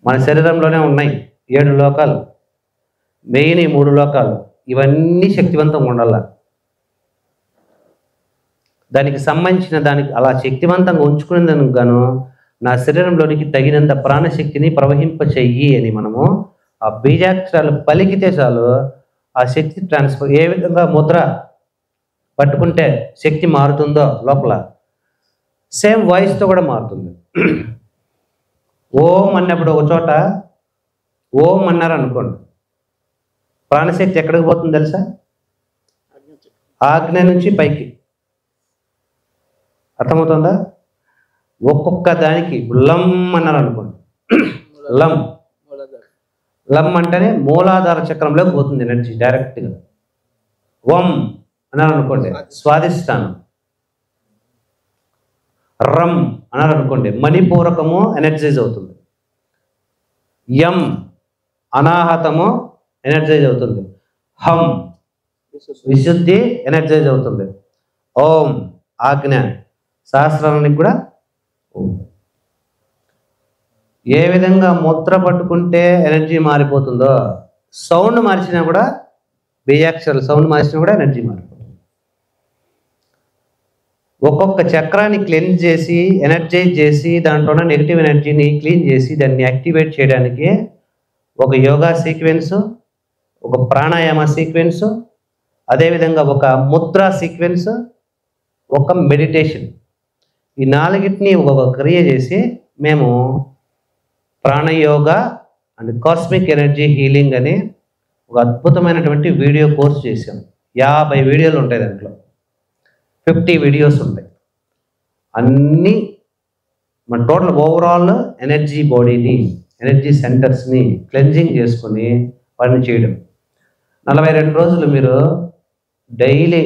మన శరీరంలోనే ఉన్నాయి 7 లోకాలు, మెయిన్ 3 లోకాలు. ఇవన్నీ శక్తివంతంగా ఉండాల. దానికి సంబంధించిన దానికి అలా శక్తివంతంగా ఉంచుకునేందుకు గాను నా శరీరంలోనికి తగినంత ప్రాణశక్తిని ప్రవహింపచెయ్యి అని మనము ఆ బీజాక్షరాలు పలికితే చాలు ఆ శక్తి ట్రాన్స్ఫర్. ఏ విధంగా ముద్ర పట్టుకుంటే శక్తి మారుతుందో లోపల, సేమ్ వాయిస్తో కూడా మారుతుంది. ఓం అన్నప్పుడు ఒక చోట ఓం అన్నారు అనుకోండి, ప్రాణశక్తి ఎక్కడికి పోతుంది తెలుసా? ఆజ్ఞ నుంచి పైకి. అర్థమవుతుందా? ఒక్కొక్క దానికి లం అన్నారు అనుకోండి, లం అంటేనే మూలాధార చక్రంలోకి పోతుంది ఎనర్జీ డైరెక్ట్గా. ఓం అన్నారు అనుకోండి స్వాధిష్టానం. రం అన్నారు అనుకోండి మణిపూరకము ఎనర్జైజ్ అవుతుంది. యం అనాహతము ఎనర్జైజ్ అవుతుంది. హం విశుద్ధి ఎనర్జైజ్ అవుతుంది. ఓం ఆజ్ఞ సహస్రానికి కూడా. ఏ విధంగా ముద్ర పట్టుకుంటే ఎనర్జీ మారిపోతుందో, సౌండ్ మార్చినా కూడా, బీజాక్షరాలు సౌండ్ మార్చినా కూడా ఎనర్జీ మారిపోతుంది. ఒక్కొక్క చక్రాన్ని క్లెన్స్ చేసి ఎనర్జైజ్ చేసి దాంట్లో ఉన్న నెగిటివ్ ఎనర్జీని క్లీన్ చేసి దాన్ని యాక్టివేట్ చేయడానికి ఒక యోగా సీక్వెన్సు, ఒక ప్రాణాయామ సీక్వెన్సు, అదేవిధంగా ఒక ముద్రా సీక్వెన్స్, ఒక మెడిటేషన్. ఈ 4టిని ఒక క్రియ చేసి మేము ప్రాణయోగ అండ్ కాస్మిక్ ఎనర్జీ హీలింగ్ అని ఒక అద్భుతమైనటువంటి వీడియో కోర్స్ చేసాం. 50 వీడియోలు ఉంటాయి, దాంట్లో 50 వీడియోస్ ఉంటాయి. అన్నీ మన టోటల్ ఓవరాల్ ఎనర్జీ బాడీని, ఎనర్జీ సెంటర్స్ని క్లెన్జింగ్ చేసుకొని వాటిని చేయడం. 42 రోజులు మీరు డైలీ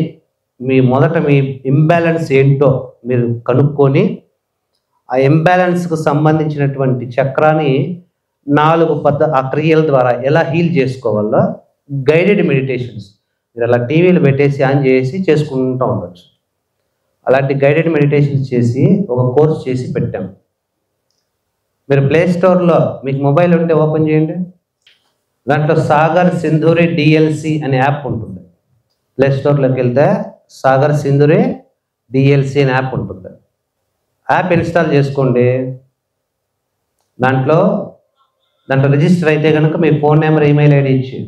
మొదట మీ ఇంబ్యాలెన్స్ ఏంటో మీరు కనుక్కొని ఆ ఇంబ్యాలెన్స్కు సంబంధించినటువంటి చక్రాన్ని 4 ఆ క్రియల ద్వారా ఎలా హీల్ చేసుకోవాలో గైడెడ్ మెడిటేషన్స్ మీరు అలా టీవీలు పెట్టేసి ఆన్ చేసి చేసుకుంటూ ఉండొచ్చు. అలాంటి గైడెడ్ మెడిటేషన్స్ చేసి ఒక కోర్స్ చేసి పెట్టాం. మీరు ప్లేస్టోర్లో మీకు మొబైల్ ఉంటే ఓపెన్ చేయండి, దాంట్లో సాగర్ సింధూరి డిఎల్సి అనే యాప్ ఉంటుంది. ప్లేస్టోర్లోకి వెళ్తే సాగర్ సింధూరి డిఎల్సి అనే యాప్ ఉంటుంది. యాప్ ఇన్స్టాల్ చేసుకోండి. దాంట్లో రిజిస్టర్ అయితే కనుక మీ ఫోన్ నెంబర్, ఈమెయిల్ ఐడి ఇచ్చి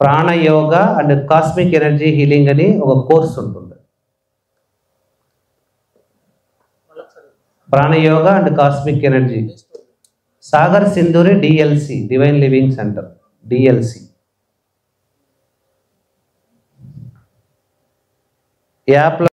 Pranayoga and cosmic energy healing అని ఒక కోర్స్ ఉంటుంది. Pranayoga and cosmic energy, Sagar Sindhuri DLC, divine living centre DLC. యాప్లో